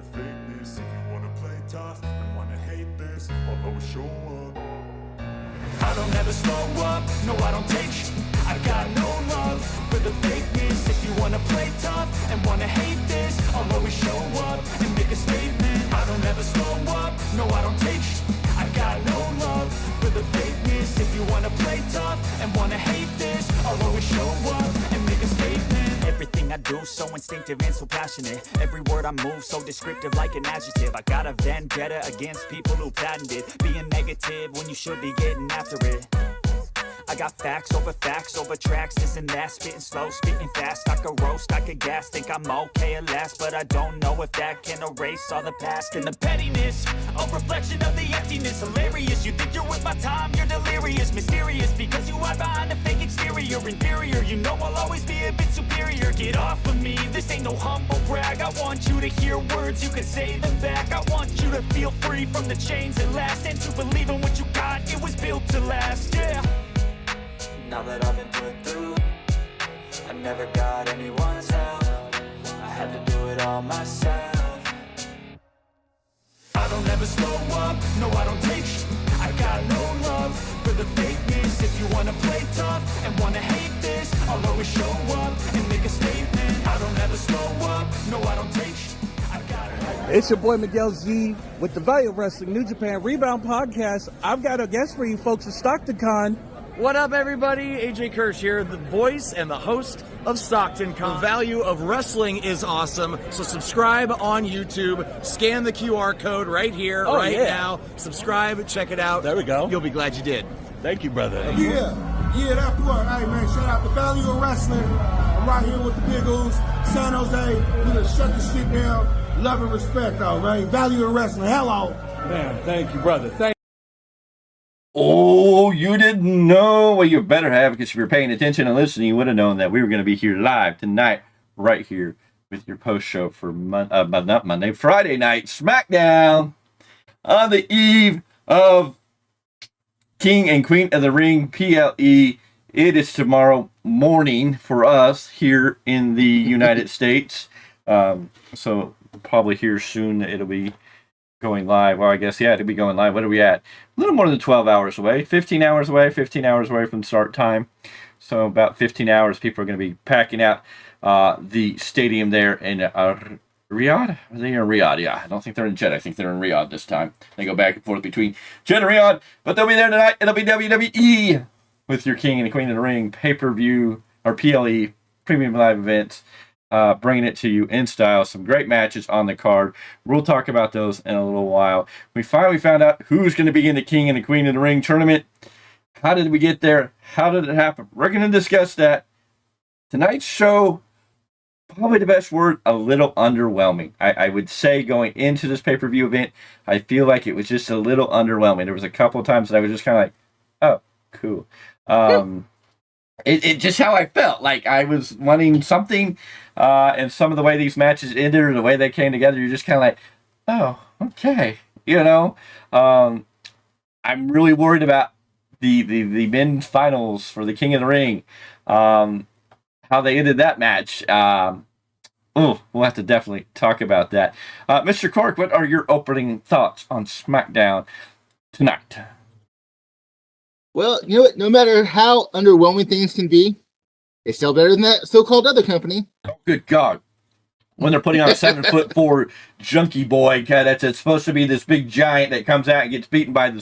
the fakeness. If you wanna play tough and wanna hate this, I'll always show up. I don't ever slow up, no I don't take sh**. I got no love for the fakeness. If you wanna play tough and wanna hate this, I'll always show up and make a statement. I don't ever slow up, no I don't take sh**. I got no love for the fakeness. If you wanna play tough and wanna hate this, I'll always show up and make a statement. Everything I do so instinctive and so passionate. Every word I move so descriptive like an adjective. I got a vendetta against people who patented being negative when you should be getting after it. I got facts over tracks, this and that, spitting slow, spitting fast. I could roast, I could gas, think I'm okay at last, but I don't know if that can erase all the past. And the pettiness, a reflection of the emptiness. Hilarious, you think you're with my time, you're delirious. Mysterious, because you hide behind a fake exterior. Inferior, you know I'll always be a bit superior. Get off of me, this ain't no humble brag. I want you to hear words, you can say them back. I want you to feel free from the chains that last, and to believe in what you got, it was built to last, yeah. Now that I've been put through, I never got anyone's help. I had to do it all myself. I don't ever slow up, no I don't take sh**. I got no love for the fakeness. If you wanna play tough and wanna hate this, I'll always show up and make a statement. I don't ever slow up, no I don't take sh**. It's your boy Miguel Z with the VOW Wrestling New Japan Rebound Podcast. I've got a guest for you folks at Stockton Con. What up, everybody? AJ Kirsch here, the voice and the host of Stockton Con. The value of wrestling is awesome, so subscribe on YouTube. Scan the QR code right here, now. Subscribe, check it out. There we go. You'll be glad you did. Thank you, brother. Yeah, that's what. Hey, man, shout out to Value of Wrestling. I'm right here with the Big O's, San Jose. We gonna shut this shit down. Love and respect, though, right? Value of Wrestling. Hello. Man, thank you, brother. Thank Oh, you didn't know? Well, you better have, because if you're paying attention and listening, you would have known that we were going to be here live tonight, right here, with your post show for Friday night Smackdown, on the eve of King and Queen of the Ring PLE. It is tomorrow morning for us here in the United States. So probably here soon it'll be going live. Well, I guess, yeah, it'll be going live. What are we at? A little more than 12 hours away. 15 hours away from start time. So about 15 hours, people are going to be packing out the stadium there in Riyadh? Are they in Riyadh? Yeah, I don't think they're in Jeddah. I think they're in Riyadh this time. They go back and forth between Jeddah and Riyadh, but they'll be there tonight. It'll be WWE with your King and the Queen of the Ring pay-per-view, or PLE, premium live events. Bringing it to you in style. Some great matches on the card. We'll talk about those in a little while. We finally found out who's going to be in the King and the Queen of the Ring tournament. How did we get there? How did it happen? We're going to discuss that. Tonight's show, probably the best word, a little underwhelming. I would say going into this pay-per-view event, I feel like it was just a little underwhelming. There was a couple of times that I was just kind of like, oh, cool. It just how I felt. Like I was wanting something, and some of the way these matches ended or the way they came together, you're just kind of like, oh, okay. You know, I'm really worried about the men's finals for the King of the Ring. How they ended that match. We'll have to definitely talk about that. Mr. Clarke, what are your opening thoughts on SmackDown tonight? Well, you know what? No matter how underwhelming things can be, it's still better than that so-called other company. Oh, good God. When they're putting on a 7'4" junkie boy, that's supposed to be this big giant that comes out and gets beaten by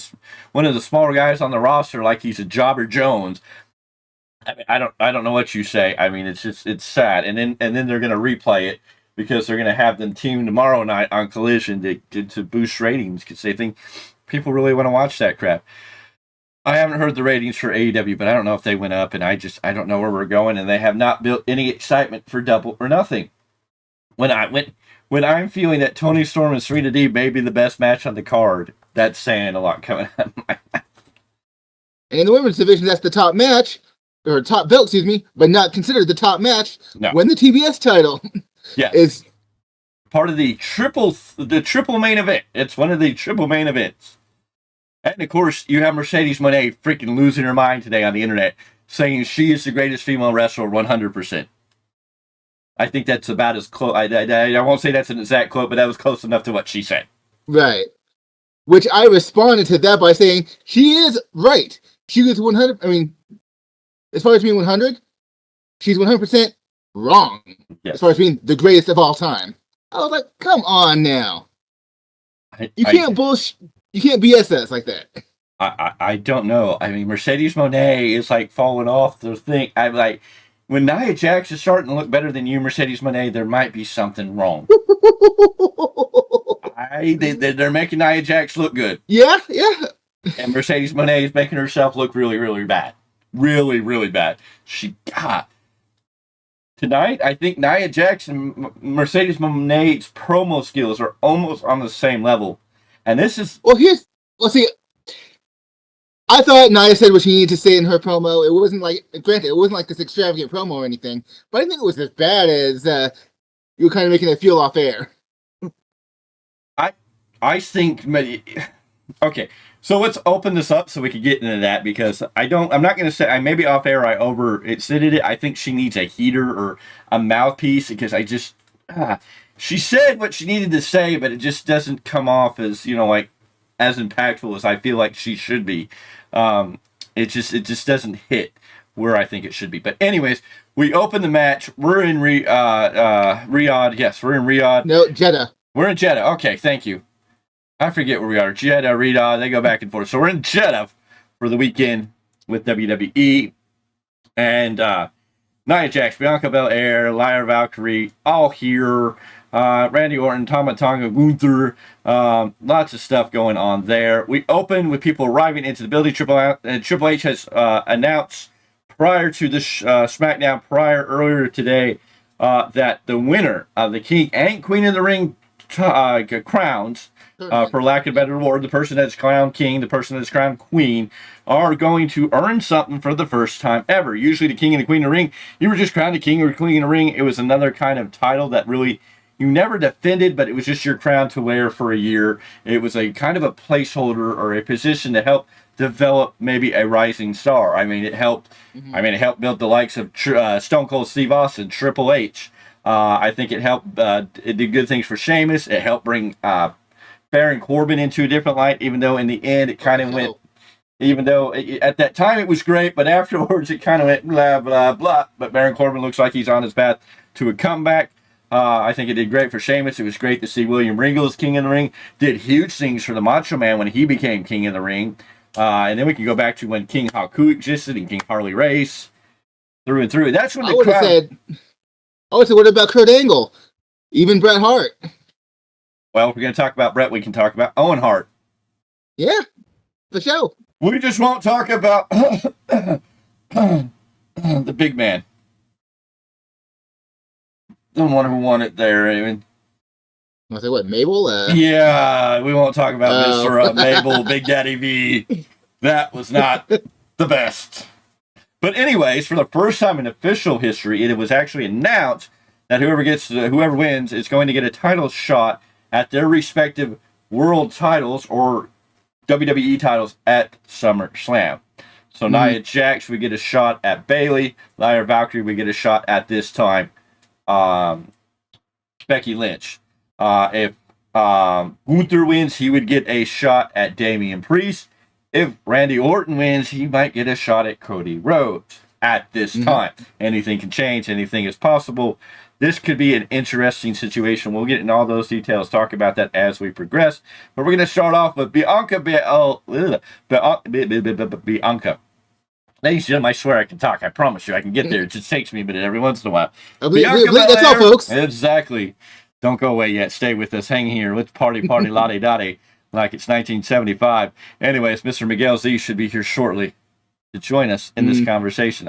one of the smaller guys on the roster like he's a Jobber Jones. I mean, I don't know what you say. I mean, it's sad. And then they're going to replay it because they're going to have them team tomorrow night on Collision to boost ratings because they think people really want to watch that crap. I haven't heard the ratings for AEW, but I don't know if they went up, and I don't know where we're going, and they have not built any excitement for Double or Nothing. When I'm feeling that Toni Storm and Serena Deeb may be the best match on the card, that's saying a lot coming out of my mouth. And in the women's division, that's the top match, or top belt, excuse me, but not considered the top match. No. When the TBS title is part of the triple main event. It's one of the triple main events. And, of course, you have Mercedes Moné freaking losing her mind today on the internet, saying she is the greatest female wrestler 100%. I think that's about as close. I won't say that's an exact quote, but that was close enough to what she said. Right. Which I responded to that by saying she is right. She was 100. I mean, as far as being 100, she's 100% wrong. Yes. As far as being the greatest of all time. I was like, come on now. You can't BS us like that. I don't know. I mean, Mercedes Moné is like falling off the thing. I'm like, when Nia Jax is starting to look better than you, Mercedes Moné, there might be something wrong. They're making Nia Jax look good. Yeah. And Mercedes Moné is making herself look really, really bad. Really, really bad. Tonight, I think Nia Jax and Mercedes Moné's promo skills are almost on the same level. And this is... See, I thought Nia said what she needed to say in her promo. It wasn't like, granted, it wasn't like this extravagant promo or anything, but I didn't think it was as bad as you were kind of making it feel off air. I think... Okay, so let's open this up so we can get into that, because I'm not going to say, maybe off air I overstated it. I think she needs a heater or a mouthpiece, because she said what she needed to say, but it just doesn't come off as, like, as impactful as I feel like she should be. It just doesn't hit where I think it should be. But anyways, we open the match. We're in Riyadh. Yes, we're in Riyadh. No, Jeddah. We're in Jeddah. Okay, thank you. I forget where we are. Jeddah, Riyadh, they go back and forth. So we're in Jeddah for the weekend with WWE. And Nia Jax, Bianca Belair, Lyra Valkyrie, all here. Randy Orton, Tama Tonga, Gunther. Lots of stuff going on there. We open with people arriving into the building. Triple H has announced prior to this SmackDown, earlier today, that the winner of the King and Queen of the Ring crowns, for lack of a better word, the person that's crowned king, the person that's crowned queen, are going to earn something for the first time ever. Usually the king and the queen of the ring, you were just crowned a king or queen of the ring. It was another kind of title that really you never defended, but it was just your crown to wear for a year. It was a kind of a placeholder or a position to help develop maybe a rising star. I mean, it helped. It helped build the likes of Stone Cold Steve Austin, Triple H. I think it helped. It did good things for Sheamus. It helped bring Baron Corbin into a different light, even though in the end it kind of went, even though at that time it was great, but afterwards it kind of went blah, blah, blah. But Baron Corbin looks like he's on his path to a comeback. I think it did great for Sheamus. It was great to see William Regal as King of the Ring. Did huge things for the Macho Man when he became King of the Ring. And then we can go back to when King Haku existed and King Harley Race through and through. That's when the crowd... I would say, what about Kurt Angle? Even Bret Hart. Well, if we're going to talk about Bret, we can talk about Owen Hart. Yeah, for sure. We just won't talk about the big man. The one who won it there. I mean, I say what, Mabel? Yeah, we won't talk about Mr. Mabel, Big Daddy V. That was not the best. But anyways, for the first time in official history, it was actually announced that whoever wins is going to get a title shot at their respective world titles or WWE titles at SummerSlam. So Nia Jax would get a shot at Bayley. Lyra Valkyrie would get a shot at this time Becky Lynch. If Gunther wins, he would get a shot at Damian Priest. If Randy Orton wins, he might get a shot at Cody Rhodes at this time. Anything can change. Anything is possible. This could be an interesting situation. We'll get into all those details, talk about that as we progress. But we're going to start off with Bianca. Bianca. Ladies and gentlemen, I swear I can talk. I promise you I can get there. It just takes me a minute every once in a while. That's all, folks. Exactly. Don't go away yet. Stay with us. Hang here. Let's party, la-di-da-di, like it's 1975. Anyways, Mr. Miguel Z should be here shortly to join us in this conversation.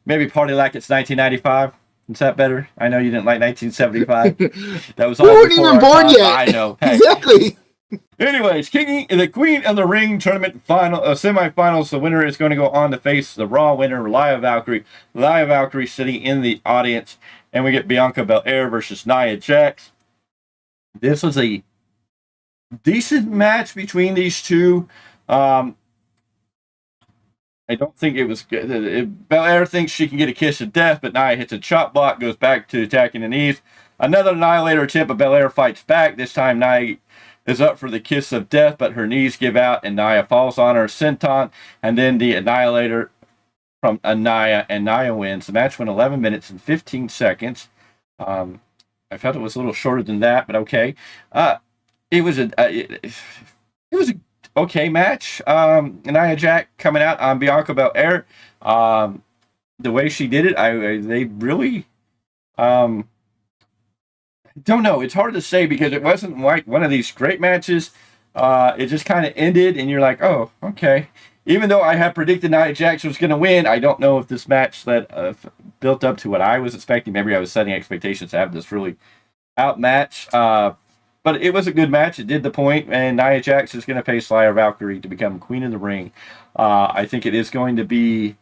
Maybe party like it's 1995. Is that better? I know you didn't like 1975. That was all. We weren't even born yet. I know. Hey. Exactly. Anyways, the Queen of the Ring tournament semifinals. The winner is going to go on to face the Raw winner, Lyra Valkyrie. Lyra Valkyrie sitting in the audience, and we get Bianca Belair versus Nia Jax. This was a decent match between these two. I don't think it was good. Belair thinks she can get a kiss of death, but Nia hits a chop block, goes back to attacking the knees. Another Annihilator attempt, but Belair fights back. This time Nia is up for the kiss of death, but her knees give out, and Nia falls on her senton, and then the Annihilator from Nia, and Nia wins. The match went 11 minutes and 15 seconds. I felt it was a little shorter than that, but okay. It was a okay match. Nia Jax coming out on Bianca Belair. The way she did it, they really don't know. It's hard to say because it wasn't like one of these great matches. It just kind of ended, and you're like, oh, okay. Even though I had predicted Nia Jax was going to win, I don't know if this match that built up to what I was expecting. Maybe I was setting expectations to have this really outmatch. But it was a good match. It did the point, and Nia Jax is going to face Lyra Valkyrie to become Queen of the Ring. I think it is going to be...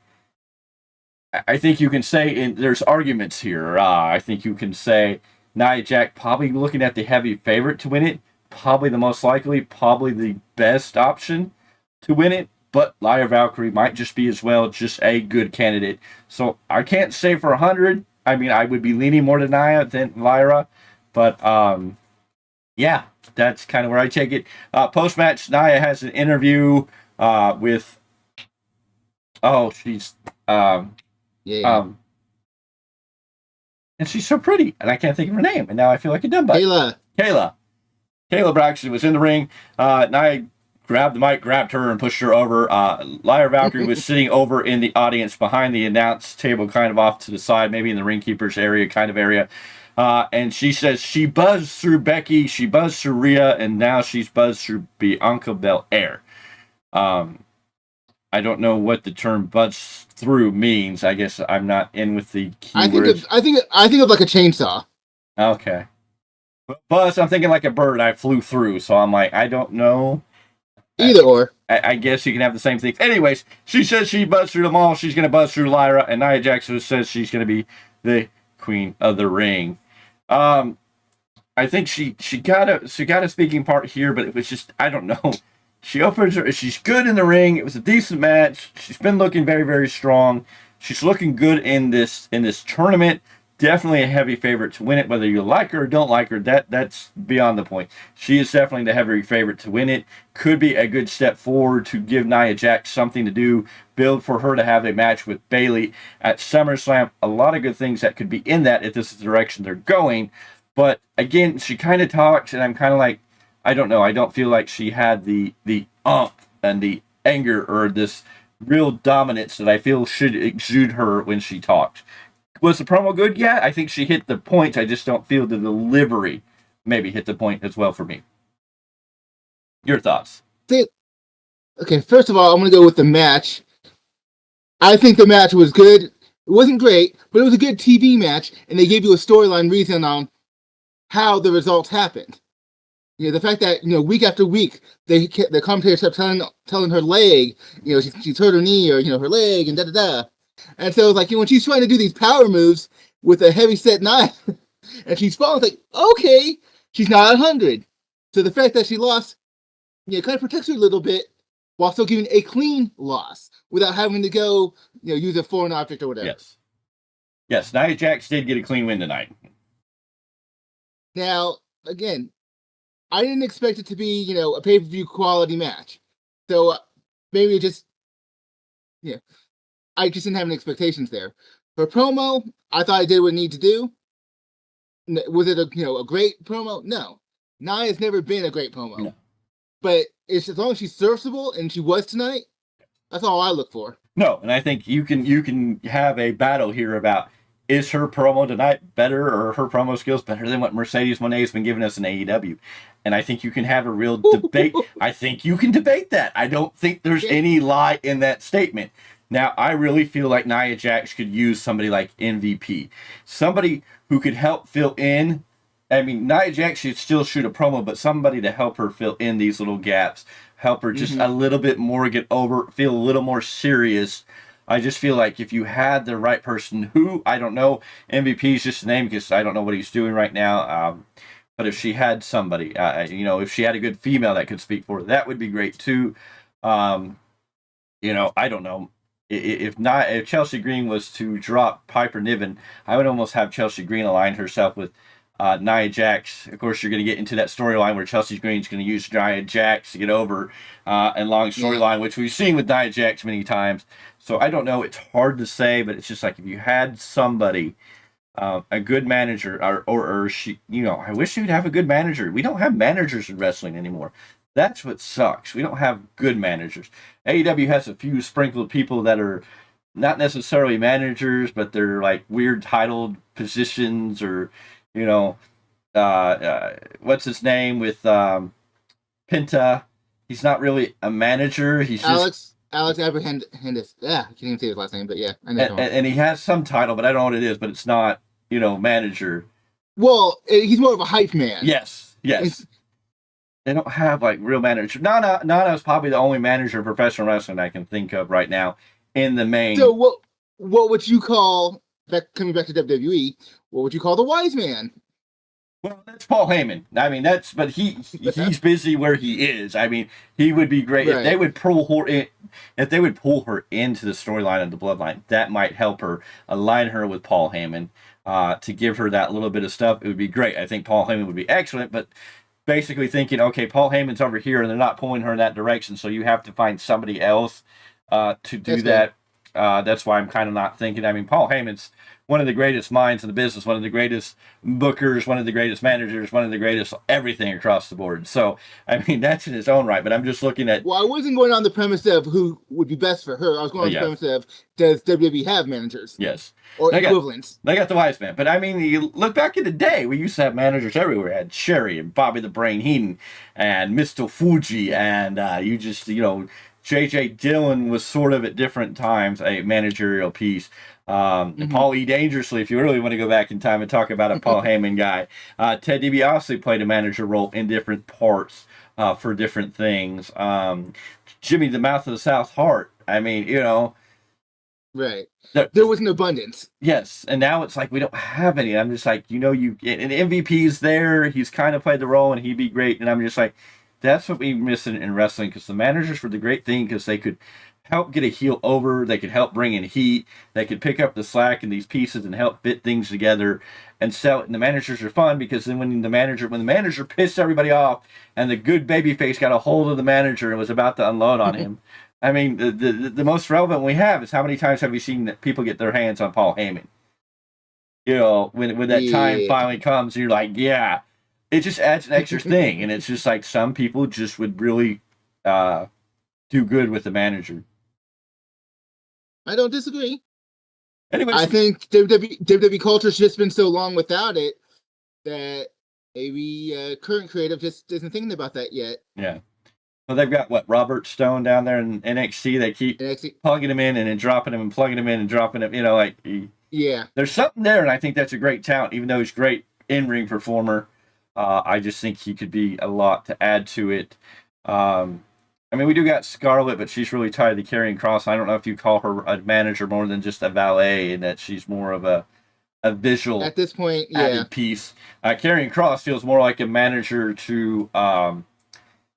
I think you can say there's arguments here. I think you can say Nia Jax probably looking at the heavy favorite to win it. Probably the most likely, probably the best option to win it. But Lyra Valkyrie might just be as well, just a good candidate. So I can't say for 100. I mean, I would be leaning more to Nia than Lyra. But, yeah, that's kind of where I take it. Post-match, Nia has an interview with... Oh, she's... and she's so pretty, and I can't think of her name. And now I feel like a dumb butt. Kayla Braxton was in the ring. Nia grabbed the mic, grabbed her, and pushed her over. Lyra Valkyrie was sitting over in the audience behind the announce table, kind of off to the side, maybe in the ring keeper's area, kind of area. And she says she buzzed through Becky, she buzzed through Rhea, and now she's buzzed through Bianca Belair. I don't know what the term buzz through means. I guess I'm not in with the keywords. I think of like a chainsaw. Okay. Buzz, I'm thinking like a bird I flew through, so I'm like, I don't know. Either or. I guess you can have the same thing. Anyways, she says she buzzed through them all. She's going to buzz through Lyra, and Nia Jax says she's going to be the Queen of the Ring. I think she got a speaking part here, but it was just, I don't know. She opens her. She's good in the ring. It was a decent match. She's been looking very, very strong. She's looking good in this tournament. Definitely a heavy favorite to win it. Whether you like her or don't like her, that's beyond the point. She is definitely the heavy favorite to win it. Could be a good step forward to give Nia Jax something to do. Build for her to have a match with Bayley at SummerSlam. A lot of good things that could be in that if this is the direction they're going. But again, she kind of talks, and I'm kind of like, I don't know. I don't feel like she had the and the anger or this real dominance that I feel should exude her when she talks. Was the promo good? Yeah, I think she hit the point. I just don't feel the delivery maybe hit the point as well for me. Your thoughts? Okay, first of all, I'm going to go with the match. I think the match was good. It wasn't great, but it was a good TV match, and they gave you a storyline reason on how the results happened. You know, the fact that, week after week, the commentators kept telling her leg, she's hurt her knee or, her leg and da-da-da. And so it's like, when she's trying to do these power moves with a heavy set knife and she's falling, it's like, okay, she's not at 100. So the fact that she lost, kind of protects her a little bit while still giving a clean loss without having to go, use a foreign object or whatever. Yes, Nia Jax did get a clean win tonight. Now, again, I didn't expect it to be, a pay-per-view quality match. So maybe it just, I just didn't have any expectations there. For promo, I thought I did what I need to do. Was it a great promo? No. Nia's never been a great promo. No. But as long as she's serviceable, and she was tonight, that's all I look for. No, and I think you can have a battle here about, is her promo tonight better or her promo skills better than what Mercedes Moné has been giving us in AEW? And I think you can have a real debate. I think you can debate that. I don't think there's any lie in that statement. Now, I really feel like Nia Jax could use somebody like MVP. Somebody who could help fill in. I mean, Nia Jax should still shoot a promo, but somebody to help her fill in these little gaps. Help her just a little bit more get over, feel a little more serious. I just feel like if you had the right person who, I don't know, MVP is just a name because I don't know what he's doing right now. But if she had somebody, if she had a good female that could speak for her, that would be great too. I don't know. if Chelsea Green was to drop Piper Niven, I would almost have Chelsea Green align herself with Nia Jax. Of course, you're going to get into that storyline where Chelsea Green's going to use Nia Jax to get over, and long storyline, which we've seen with Nia Jax many times. So I don't know. It's hard to say, but it's just like if you had somebody, a good manager, or she, I wish you'd have a good manager. We don't have managers in wrestling anymore. That's what sucks. We don't have good managers. AEW has a few sprinkled people that are not necessarily managers, but they're like weird titled positions, or what's his name with Penta? He's not really a manager. He's Alex Abrahandas. Yeah, I can't even say his last name, but yeah, I know. And he has some title, but I don't know what it is. But it's not, manager. Well, he's more of a hype man. Yes. They don't have like real managers. Nana is probably the only manager of professional wrestling I can think of right now in the main. So what would you call, coming back to WWE, what would you call the wise man? Well, that's Paul Heyman. I mean, but he's busy where he is. I mean, he would be great if they would pull her in, into the storyline of the Bloodline. That might help her align her with Paul Heyman, to give her that little bit of stuff. It would be great. I think Paul Heyman would be excellent, but basically thinking, okay, Paul Heyman's over here and they're not pulling her in that direction, so you have to find somebody else to do that. That's why I'm kind of not thinking. I mean, Paul Heyman's one of the greatest minds in the business, one of the greatest bookers, one of the greatest managers, one of the greatest everything across the board. So, I mean, that's in its own right, but I'm just looking at... Well, I wasn't going on the premise of who would be best for her. I was going on the premise of, does WWE have managers? Yes. Or equivalents? They got the wise man. But, I mean, you look back in the day, we used to have managers everywhere. We had Sherry and Bobby the Brain Heenan and Mr. Fuji, and J.J. Dillon was sort of at different times a managerial piece. And Paul E. Dangerously, if you really want to go back in time and talk about a Paul Heyman guy. Ted DiBiase played a manager role in different parts for different things. Jimmy the Mouth of the South Heart. I mean, Right. There was an abundance. Yes, and now it's like we don't have any. I'm just like, and MVP's there. He's kind of played the role, and he'd be great. And I'm just like, that's what we miss in wrestling, because the managers were the great thing, because they could help get a heel over. They could help bring in heat. They could pick up the slack in these pieces and help fit things together and sell it. And the managers are fun, because then when the manager pissed everybody off and the good babyface got a hold of the manager and was about to unload on him. I mean, the most relevant we have is how many times have we seen that people get their hands on Paul Heyman? When that time finally comes, you're like, yeah, it just adds an extra thing. And it's just like some people just would really do good with the manager. I don't disagree. Anyways, I think WWE culture's just been so long without it that maybe current creative just isn't thinking about that yet. Yeah. Well, they've got Robert Stone down there in NXT. They keep plugging him in and then dropping him and plugging him in and dropping him. There's something there, and I think that's a great talent. Even though he's a great in-ring performer, I just think he could be a lot to add to it. I mean, we do got Scarlett, but she's really tied to Karrion Kross. I don't know if you call her a manager more than just a valet, and that she's more of a visual at this point, added piece. Karrion Kross feels more like a manager to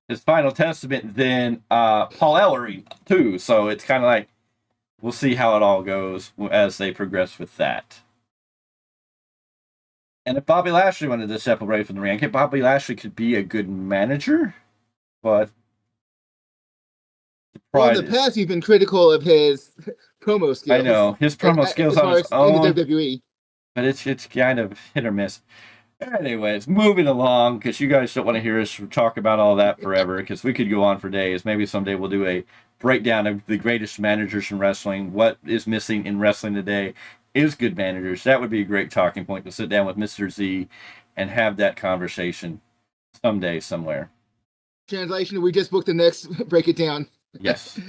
his Final Testament than Paul Ellering too. So it's kind of like we'll see how it all goes as they progress with that. And if Bobby Lashley wanted to step away from the ring, I think Bobby Lashley could be a good manager, but in the past, you've been critical of his promo skills. I know his promo skills on his own, in the WWE, but it's kind of hit or miss. Anyways, moving along, because you guys don't want to hear us talk about all that forever, because we could go on for days. Maybe someday we'll do a breakdown of the greatest managers in wrestling. What is missing in wrestling today is good managers. That would be a great talking point to sit down with Mr. Z and have that conversation someday, somewhere. Translation: we just booked the next Break It Down. Yes.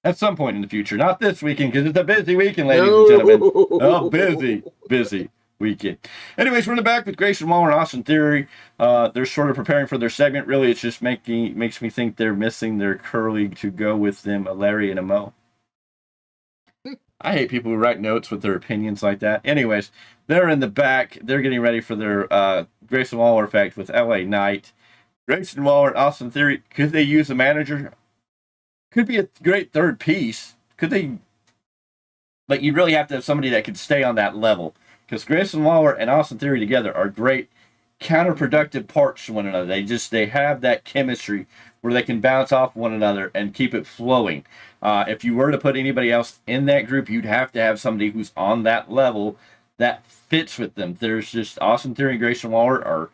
At some point in the future. Not this weekend, because it's a busy weekend, ladies and gentlemen. Oh, busy weekend. Anyways, we're in the back with Grayson Waller and Austin Theory. They're sort of preparing for their segment. Really, it's just makes me think they're missing their curly to go with them, a Larry and a Mo. I hate people who write notes with their opinions like that. Anyways, they're in the back. They're getting ready for their Grayson Waller effect with LA Knight. Grayson Waller and Austin Theory, could they use a manager? Could be a great third piece. like, you really have to have somebody that can stay on that level, because Grayson Waller and Austin Theory together are great counterproductive parts to one another. They have that chemistry where they can bounce off one another and keep it flowing. If you were to put anybody else in that group, you'd have to have somebody who's on that level that fits with them. There's just Austin Theory and Grayson Waller are,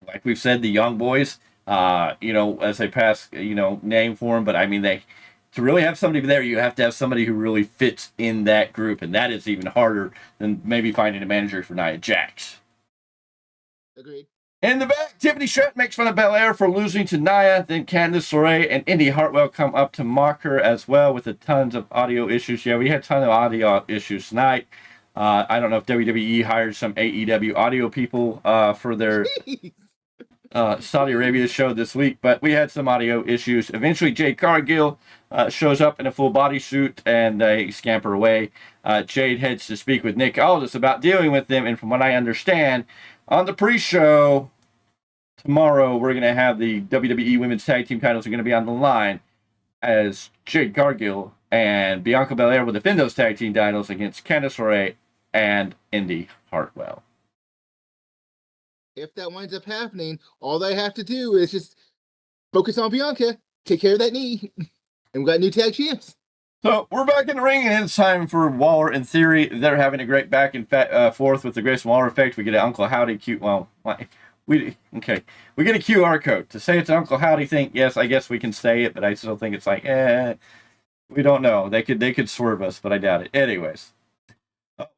like we've said, the young boys, as they pass, name for them. But I mean, to really have somebody there, you have to have somebody who really fits in that group. And that is even harder than maybe finding a manager for Nia Jax. Agreed. In the back, Tiffany Stratton makes fun of Belair for losing to Nia. Then Candice LeRae and Indy Hartwell come up to mock her as well with tons of audio issues. Yeah, we had a ton of audio issues tonight. I don't know if WWE hired some AEW audio people for their Saudi Arabia show this week, but we had some audio issues. Eventually, Jade Cargill shows up in a full bodysuit and they scamper away. Jade heads to speak with Nick Aldis about dealing with them, and from what I understand, on the pre-show tomorrow, we're going to have the WWE Women's Tag Team titles are going to be on the line as Jade Cargill and Bianca Belair will defend those tag team titles against Candice LeRae and Indy Hartwell. If that winds up happening, all they have to do is just focus on Bianca, take care of that knee, and we got new tag champs. So we're back in the ring, and it's time for Waller and Theory. They're having a great back and forth with the Grayson Waller effect. We get an Uncle Howdy we get a QR code to say it's an Uncle Howdy thing. Yes, I guess we can say it, but I still think it's like, we don't know. They could swerve us, but I doubt it. Anyways,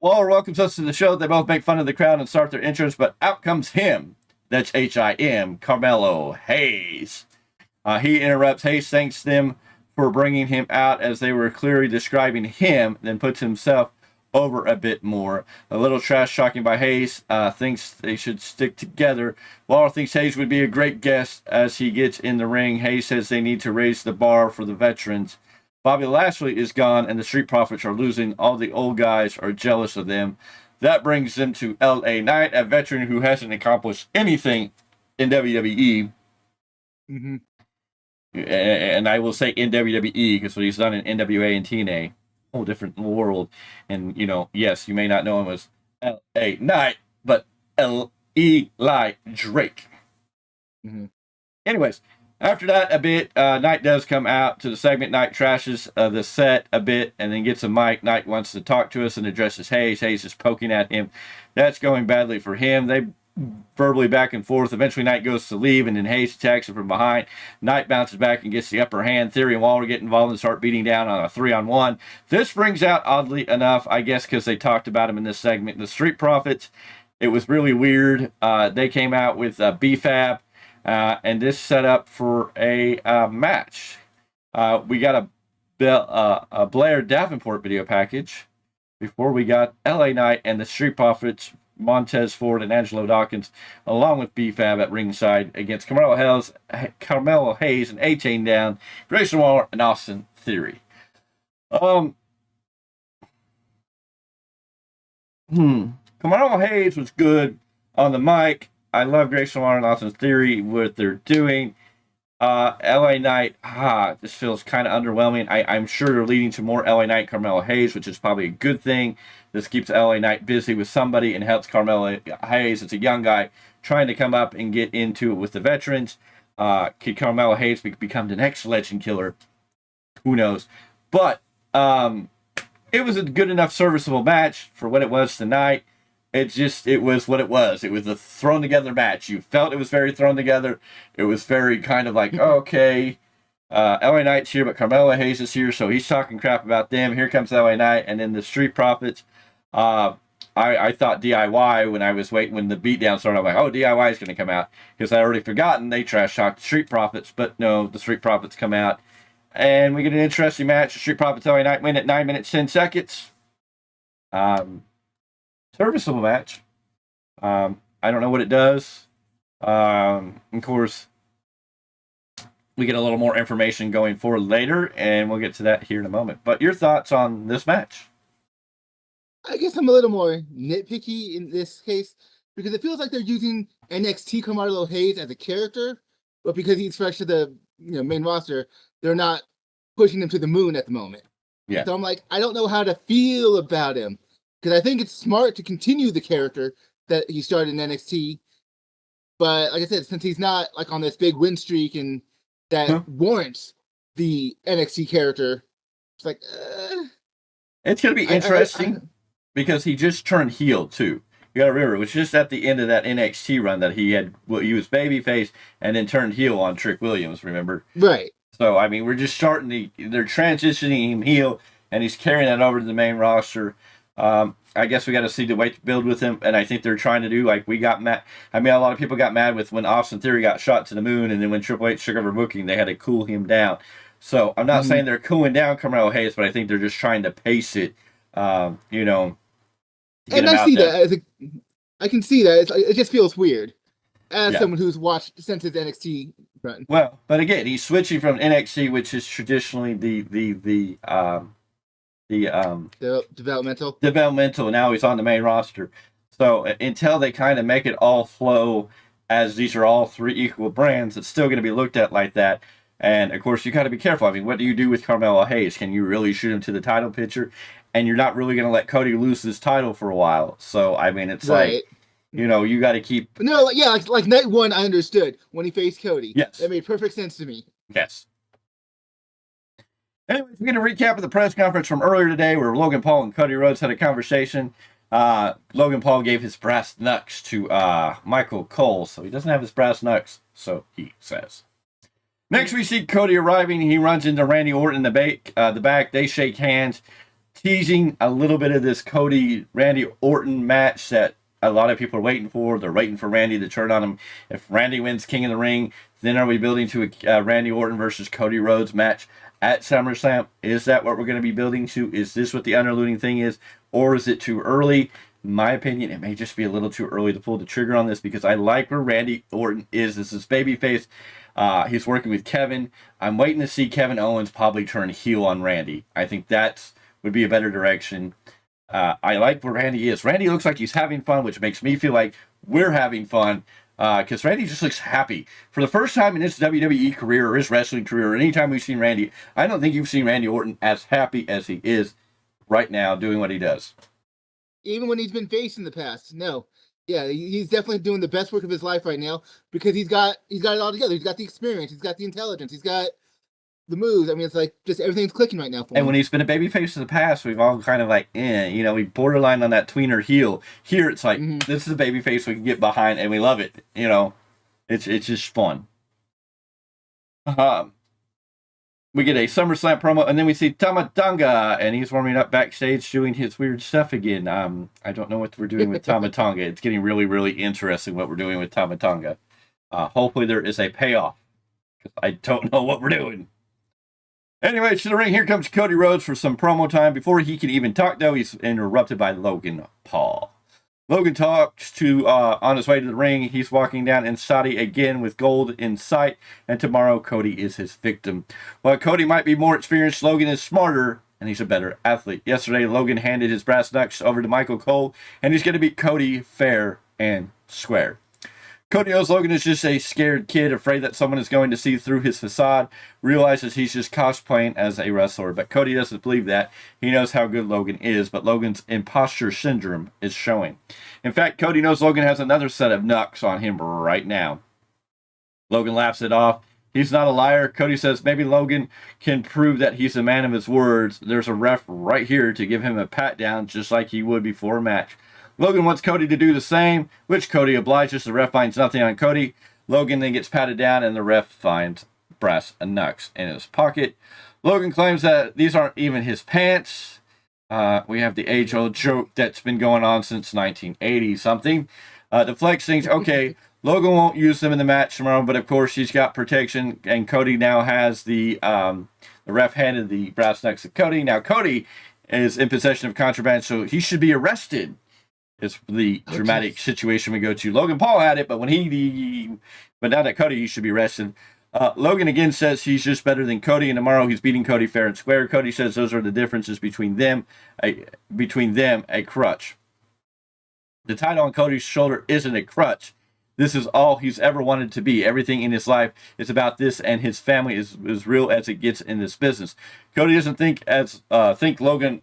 Waller welcomes us to the show. They both make fun of the crowd and start their intros, but out comes him. That's H-I-M, Carmelo Hayes. He interrupts. Hayes thanks them for bringing him out as they were clearly describing him, then puts himself over a bit more. A little trash talking by Hayes, thinks they should stick together. Waller thinks Hayes would be a great guest as he gets in the ring. Hayes says they need to raise the bar for the veterans. Bobby Lashley is gone and the Street Profits are losing. All the old guys are jealous of them. That brings them to LA Knight, a veteran who hasn't accomplished anything in WWE. Mm-hmm. And I will say in WWE because what he's done in NWA and TNA, whole different world. And, yes, you may not know him as L.A. Knight, but Eli Drake. Mm-hmm. Anyways, after that, a bit, Knight does come out to the segment. Knight trashes the set a bit and then gets a mic. Knight wants to talk to us and addresses Hayes. Hayes is poking at him. That's going badly for him. They verbally back and forth. Eventually, Knight goes to leave, and then Hayes attacks him from behind. Knight bounces back and gets the upper hand. Theory and Waller get involved and start beating down on a 3-on-1. This brings out, oddly enough, I guess because they talked about him in this segment, the Street Profits. It was really weird. They came out with BFAB, and this set up for a match. We got a Blair Davenport video package before we got LA Knight and the Street Profits, Montez Ford and Angelo Dawkins, along with BFAB at ringside against Carmelo Hayes and A-Chain Down, Grayson Waller, and Austin Theory. Carmelo Hayes was good on the mic. I love Grayson Waller and Austin Theory, what they're doing. LA Knight, this feels kind of underwhelming. I'm sure they're leading to more LA Knight, Carmelo Hayes, which is probably a good thing. This keeps LA Knight busy with somebody and helps Carmelo Hayes. It's a young guy trying to come up and get into it with the veterans. Could Carmelo Hayes become the next legend killer? Who knows? But it was a good enough serviceable match for what it was tonight. It was what it was. It was a thrown together match. You felt it was very thrown together. It was very kind of like, okay, LA Knight's here, but Carmelo Hayes is here, so he's talking crap about them. Here comes LA Knight, and then the Street Profits. I thought DIY when the beatdown started. I'm like, oh, DIY is going to come out because I already forgotten they trash talked the Street Profits, but no, the Street Profits come out, and we get an interesting match. The Street Profits LA Knight win at 9 minutes 10 seconds. Serviceable match. I don't know what it does. Of course, we get a little more information going forward later, and we'll get to that here in a moment. But your thoughts on this match? I guess I'm a little more nitpicky in this case because it feels like they're using NXT Carmelo Hayes as a character, but because he's fresh to the main roster, they're not pushing him to the moon at the moment. Yeah. So I'm like, I don't know how to feel about him because I think it's smart to continue the character that he started in NXT. But like I said, since he's not like on this big win streak and that warrants the NXT character, it's like, It's going to be interesting because he just turned heel too. You got to remember, it was just at the end of that NXT run that he had. Well, he was babyface and then turned heel on Trick Williams. Remember? Right. So I mean, we're just starting to. They're transitioning him heel, and he's carrying that over to the main roster. I guess we got to see the way to build with him, and I think they're trying to do like we got mad. I mean, a lot of people got mad with when Austin Theory got shot to the moon, and then when Triple H took over booking, they had to cool him down. So I'm not saying they're cooling down Carmelo Hayes, but I think they're just trying to pace it. You know. And I see that. I can see that. It just feels weird as someone who's watched since his NXT run. Well, but again, he's switching from NXT, which is traditionally the developmental. Now he's on the main roster. So until they kind of make it all flow, as these are all three equal brands, it's still going to be looked at like that. And of course, you got to be careful. I mean, what do you do with Carmelo Hayes? Can you really shoot him to the title picture? And you're not really going to let Cody lose his title for a while. So I mean, it's like, you know, you got to keep. No, yeah, like night one, I understood when he faced Cody. Yes, that made perfect sense to me. Yes. Anyways, we're going to recap of the press conference from earlier today where Logan Paul and Cody Rhodes had a conversation. Logan Paul gave his brass knucks to Michael Cole, so he doesn't have his brass knucks, so he says. Next, we see Cody arriving. He runs into Randy Orton in the back. They shake hands, teasing a little bit of this Cody-Randy Orton match that a lot of people are waiting for. They're waiting for Randy to turn on him. If Randy wins King of the Ring, then are we building to a Randy Orton versus Cody Rhodes match at SummerSlam? Is that what we're going to be building to? Is this what the underlooting thing is? Or is it too early? In my opinion, it may just be a little too early to pull the trigger on this because I like where Randy Orton is. This is babyface. He's working with Kevin. I'm waiting to see Kevin Owens probably turn heel on Randy. I think that would be a better direction. I like where Randy is. Randy looks like he's having fun, which makes me feel like we're having fun because Randy just looks happy. For the first time in his WWE career or his wrestling career, or anytime we've seen Randy, I don't think you've seen Randy Orton as happy as he is right now doing what he does. Even when he's been faced in the past, no. Yeah, he's definitely doing the best work of his life right now because he's got it all together. He's got the experience, he's got the intelligence, he's got the moves. I mean, it's like just everything's clicking right now for him. And when he's been a babyface in the past, we've all kind of like, you know, we borderline on that tweener heel. Here, it's like this is a babyface we can get behind, and we love it. You know, it's just fun. We get a SummerSlam promo, and then we see Tama Tonga, and he's warming up backstage doing his weird stuff again. I don't know what we're doing with Tama Tonga. It's getting really, really interesting what we're doing with Tama Tonga. Hopefully there is a payoff, because I don't know what we're doing. Anyway, to the ring, here comes Cody Rhodes for some promo time. Before he can even talk, though, he's interrupted by Logan Paul. Logan talks to, on his way to the ring, he's walking down in Saudi again with gold in sight, and tomorrow Cody is his victim. While Cody might be more experienced, Logan is smarter, and he's a better athlete. Yesterday, Logan handed his brass knucks over to Michael Cole, and he's going to beat Cody fair and square. Cody knows Logan is just a scared kid, afraid that someone is going to see through his facade, realizes he's just cosplaying as a wrestler. But Cody doesn't believe that. He knows how good Logan is, but Logan's imposter syndrome is showing. In fact, Cody knows Logan has another set of knucks on him right now. Logan laughs it off. He's not a liar. Cody says maybe Logan can prove that he's a man of his words. There's a ref right here to give him a pat down just like he would before a match. Logan wants Cody to do the same, which Cody obliges. The ref finds nothing on Cody. Logan then gets patted down, and the ref finds brass knucks in his pocket. Logan claims that these aren't even his pants. We have the age-old joke that's been going on since 1980-something. The Flex thinks, okay, Logan won't use them in the match tomorrow, but of course he's got protection, and Cody now has the ref handed the brass knucks to Cody. Now Cody is in possession of contraband, so he should be arrested. Is the dramatic situation we go to. Logan Paul had it, but but now that Cody, he should be arrested. Logan again says he's just better than Cody, and tomorrow he's beating Cody fair and square. Cody says those are the differences between them, a crutch. The title on Cody's shoulder isn't a crutch. This is all he's ever wanted to be. Everything in his life is about this, and his family is as real as it gets in this business. Cody doesn't think of Logan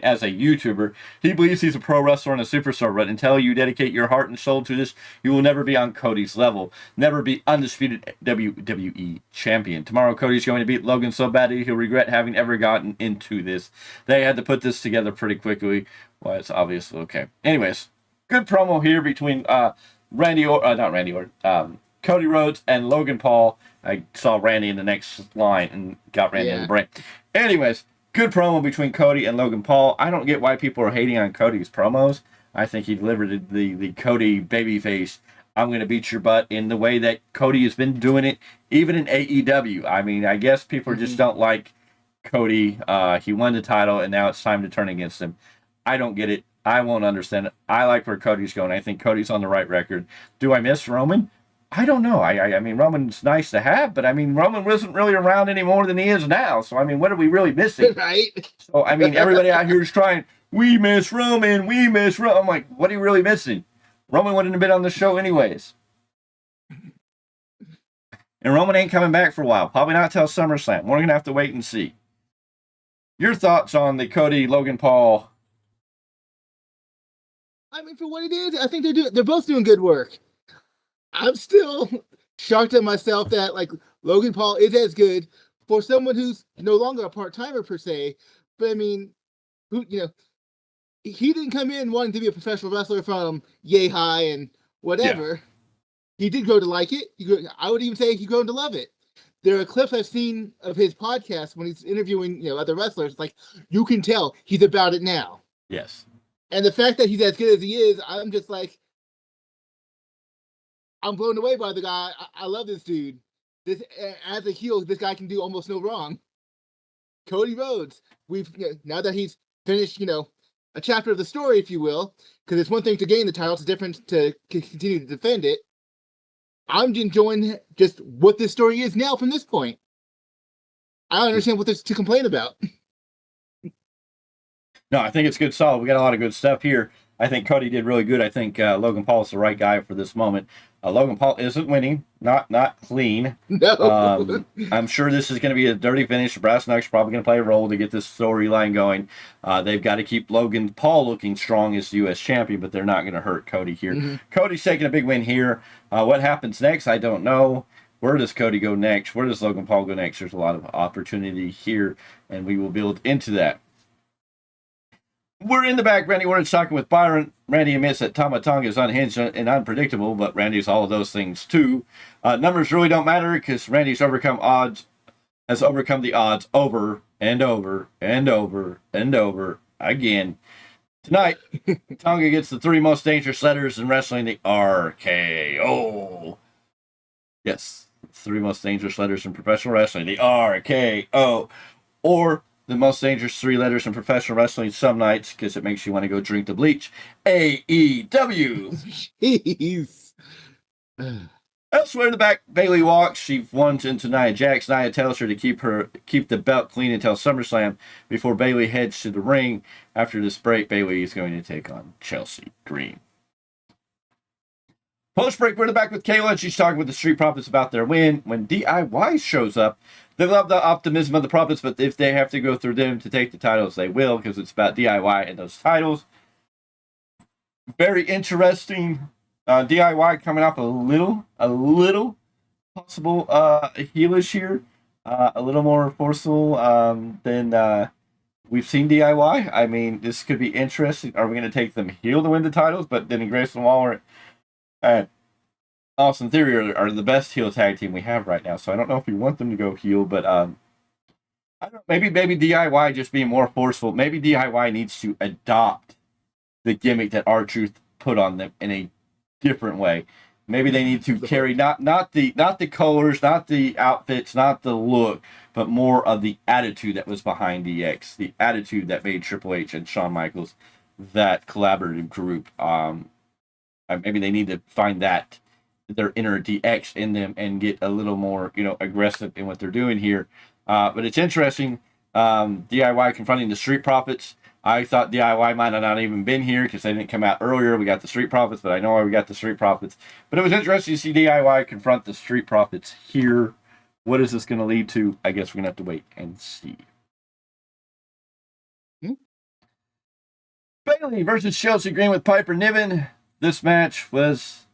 as a YouTuber. He believes he's a pro wrestler and a superstar, but until you dedicate your heart and soul to this, you will never be on Cody's level. Never be undisputed WWE champion. Tomorrow, Cody's going to beat Logan so badly he'll regret having ever gotten into this. They had to put this together pretty quickly. Well, it's obvious. Okay. Anyways, good promo here between Cody Rhodes and Logan Paul. I saw Randy in the next line and got Randy in the brain. Anyways, good promo between Cody and Logan Paul. I don't get why people are hating on Cody's promos. I think he delivered the Cody babyface, I'm going to beat your butt, in the way that Cody has been doing it, even in AEW. I mean, I guess people just don't like Cody. He won the title, and now it's time to turn against him. I don't get it. I won't understand it. I like where Cody's going. I think Cody's on the right record. Do I miss Roman? I don't know. I mean, Roman's nice to have, but I mean, Roman wasn't really around any more than he is now. So, I mean, what are we really missing? Right? So, I mean, everybody out here is trying, we miss Roman, we miss Roman. I'm like, what are you really missing? Roman wouldn't have been on the show anyways. And Roman ain't coming back for a while. Probably not till SummerSlam. We're going to have to wait and see. Your thoughts on the Cody, Logan Paul? I mean, for what it is, I think they're both doing good work. I'm still shocked at myself that like Logan Paul is as good for someone who's no longer a part-timer per se. But I mean, he didn't come in wanting to be a professional wrestler from yay high and whatever. Yeah. He did grow to like it. I would even say he grew to love it. There are clips I've seen of his podcast when he's interviewing other wrestlers. Like, you can tell he's about it now. Yes. And the fact that he's as good as he is, I'm just like, I'm blown away by the guy. I love this dude. This, as a heel, this guy can do almost no wrong. Cody Rhodes. Now that he's finished, a chapter of the story, if you will, because it's one thing to gain the title, it's different to continue to defend it. I'm enjoying just what this story is now from this point. I don't understand what there's to complain about. No, I think it's good, solid. We got a lot of good stuff here. I think Cody did really good. I think Logan Paul is the right guy for this moment. Logan Paul isn't winning, not clean. No. I'm sure this is going to be a dirty finish. Brass Knuck's probably going to play a role to get this storyline going. They've got to keep Logan Paul looking strong as the U.S. champion, but they're not going to hurt Cody here. Mm-hmm. Cody's taking a big win here. What happens next, I don't know. Where does Cody go next? Where does Logan Paul go next? There's a lot of opportunity here, and we will build into that. We're in the back. Randy Orton's talking with Byron. Randy admits that Tama Tonga is unhinged and unpredictable, but Randy's all of those things too. Numbers really don't matter because Randy's has overcome the odds over and over and over and over again. Tonight, Tonga gets the 3 most dangerous letters in wrestling, the RKO. Yes, 3 most dangerous letters in professional wrestling, the RKO. Or the most dangerous 3 letters in professional wrestling some nights, because it makes you want to go drink the bleach. AEW. Jeez. Elsewhere in the back, Bayley walks. She runs into Nia Jax. Nia tells her to keep the belt clean until SummerSlam before Bayley heads to the ring. After this break, Bayley is going to take on Chelsea Green. Post-break, we're in the back with Kayla, and she's talking with the Street Profits about their win. When DIY shows up, they love the optimism of the Profits, but if they have to go through them to take the titles, they will, because it's about DIY and those titles. Very interesting. DIY coming off a little possible heelish here. A little more forceful than we've seen DIY. I mean, this could be interesting. Are we going to take them heel to win the titles? But then Grayson Waller and Austin Theory are the best heel tag team we have right now. So I don't know if we want them to go heel, but I don't know, maybe DIY just being more forceful. Maybe DIY needs to adopt the gimmick that R-Truth put on them in a different way. Maybe they need to carry not the colors, not the outfits, not the look, but more of the attitude that was behind DX, the attitude that made Triple H and Shawn Michaels that collaborative group. Maybe they need to find that their inner DX in them and get a little more, aggressive in what they're doing here. But it's interesting. DIY confronting the Street Profits. I thought DIY might have not even been here because they didn't come out earlier. We got the Street Profits, but I know why we got the Street Profits. But it was interesting to see DIY confront the Street Profits here. What is this going to lead to? I guess we're going to have to wait and see. Bayley versus Chelsea Green with Piper Niven. This match was...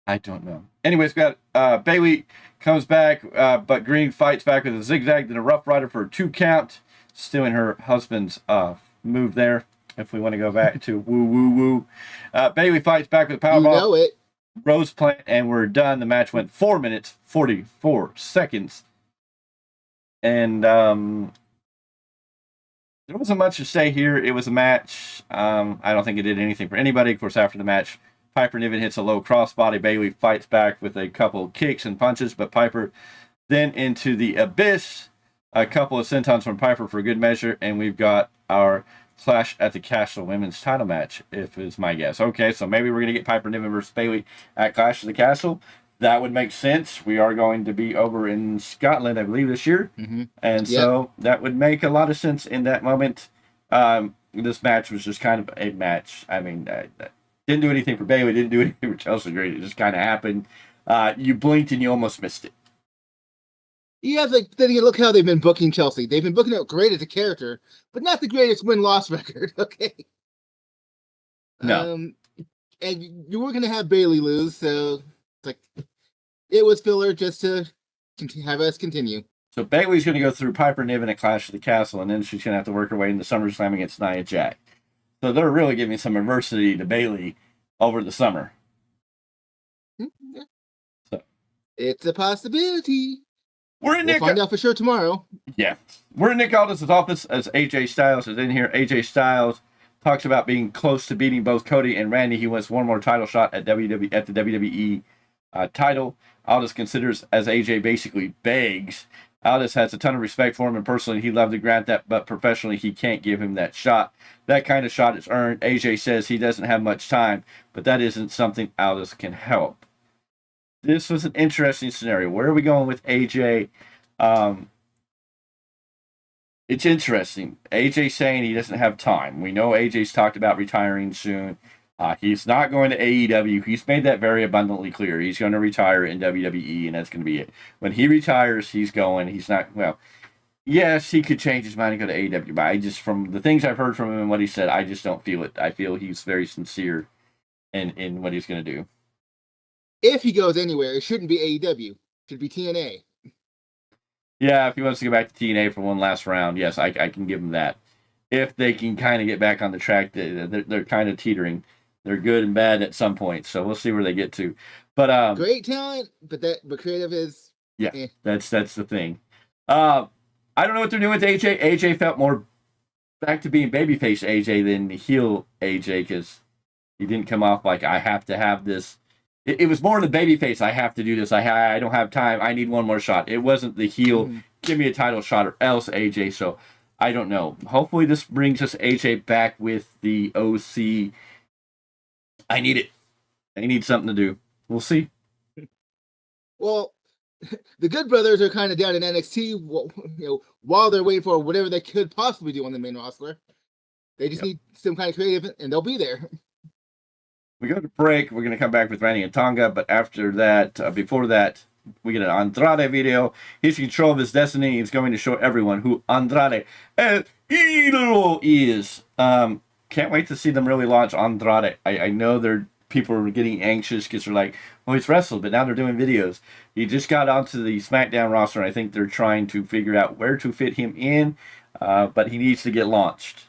I don't know. Anyways, we got Bayley comes back, but Green fights back with a zigzag and a Rough Rider for a 2 count. Stealing her husband's move there, if we want to go back to woo, woo, woo. Bayley fights back with a powerbomb. You know it. Rose plant, and we're done. The match went 4 minutes, 44 seconds. And there wasn't much to say here. It was a match. I don't think it did anything for anybody. Of course, after the match, Piper Niven hits a low crossbody. Bayley fights back with a couple kicks and punches, but Piper then into the abyss. A couple of sentons from Piper for good measure, and we've got our Clash at the Castle women's title match, if it's my guess. Okay, so maybe we're going to get Piper Niven versus Bayley at Clash at the Castle. That would make sense. We are going to be over in Scotland, I believe, this year. Mm-hmm. And so that would make a lot of sense in that moment. This match was just kind of a match. I mean, didn't do anything for Bayley, didn't do anything for Chelsea Green. It just kind of happened. You blinked and you almost missed it. Yeah, then you look how they've been booking Chelsea. They've been booking out great as a character, but not the greatest win-loss record, okay? No. And you were going to have Bayley lose, so it's like it was filler just to have us continue. So Bayley's going to go through Piper Niven at Clash of the Castle, and then she's going to have to work her way into SummerSlam against Nia Jax. So they're really giving some adversity to Bayley over the summer. Yeah. So it's a possibility. We'll find out for sure tomorrow. Yeah. We're in Nick Aldis' office as AJ Styles is in here. AJ Styles talks about being close to beating both Cody and Randy. He wants one more title shot at the WWE title. Aldis considers as AJ basically begs. Aldis has a ton of respect for him, and personally, he'd love to grant that, but professionally, he can't give him that shot. That kind of shot is earned. AJ says he doesn't have much time, but that isn't something Aldis can help. This was an interesting scenario. Where are we going with AJ? It's interesting. AJ saying he doesn't have time. We know AJ's talked about retiring soon. He's not going to AEW. He's made that very abundantly clear. He's going to retire in WWE, and that's going to be it. When he retires, he's going. He's not, well, yes, he could change his mind and go to AEW, but I just, from the things I've heard from him and what he said, I just don't feel it. I feel he's very sincere in what he's going to do. If he goes anywhere, it shouldn't be AEW. It should be TNA. Yeah, if he wants to go back to TNA for one last round, yes, I can give him that. If they can kind of get back on the track, they're kind of teetering. They're good and bad at some point, so we'll see where they get to. But great talent, but creative is that's the thing. I don't know what they're doing with AJ. AJ felt more back to being babyface AJ than heel AJ because he didn't come off like I have to have this. It was more the babyface. I have to do this. I don't have time. I need one more shot. It wasn't the heel. Give me a title shot or else AJ. So I don't know. Hopefully this brings us AJ back with the OC. I need it. I need something to do. We'll see. Well, the Good Brothers are kind of down in NXT, while they're waiting for whatever they could possibly do on the main roster. They just need some kind of creative, and they'll be there. We go to break. We're going to come back with Randy and Tonga, but after that, before that, we get an Andrade video. He's in control of his destiny. He's going to show everyone who Andrade El Idolo is. Can't wait to see them really launch Andrade. I know people are getting anxious because they're like, well, he's wrestled, but now they're doing videos. He just got onto the SmackDown roster, and I think they're trying to figure out where to fit him in, but he needs to get launched.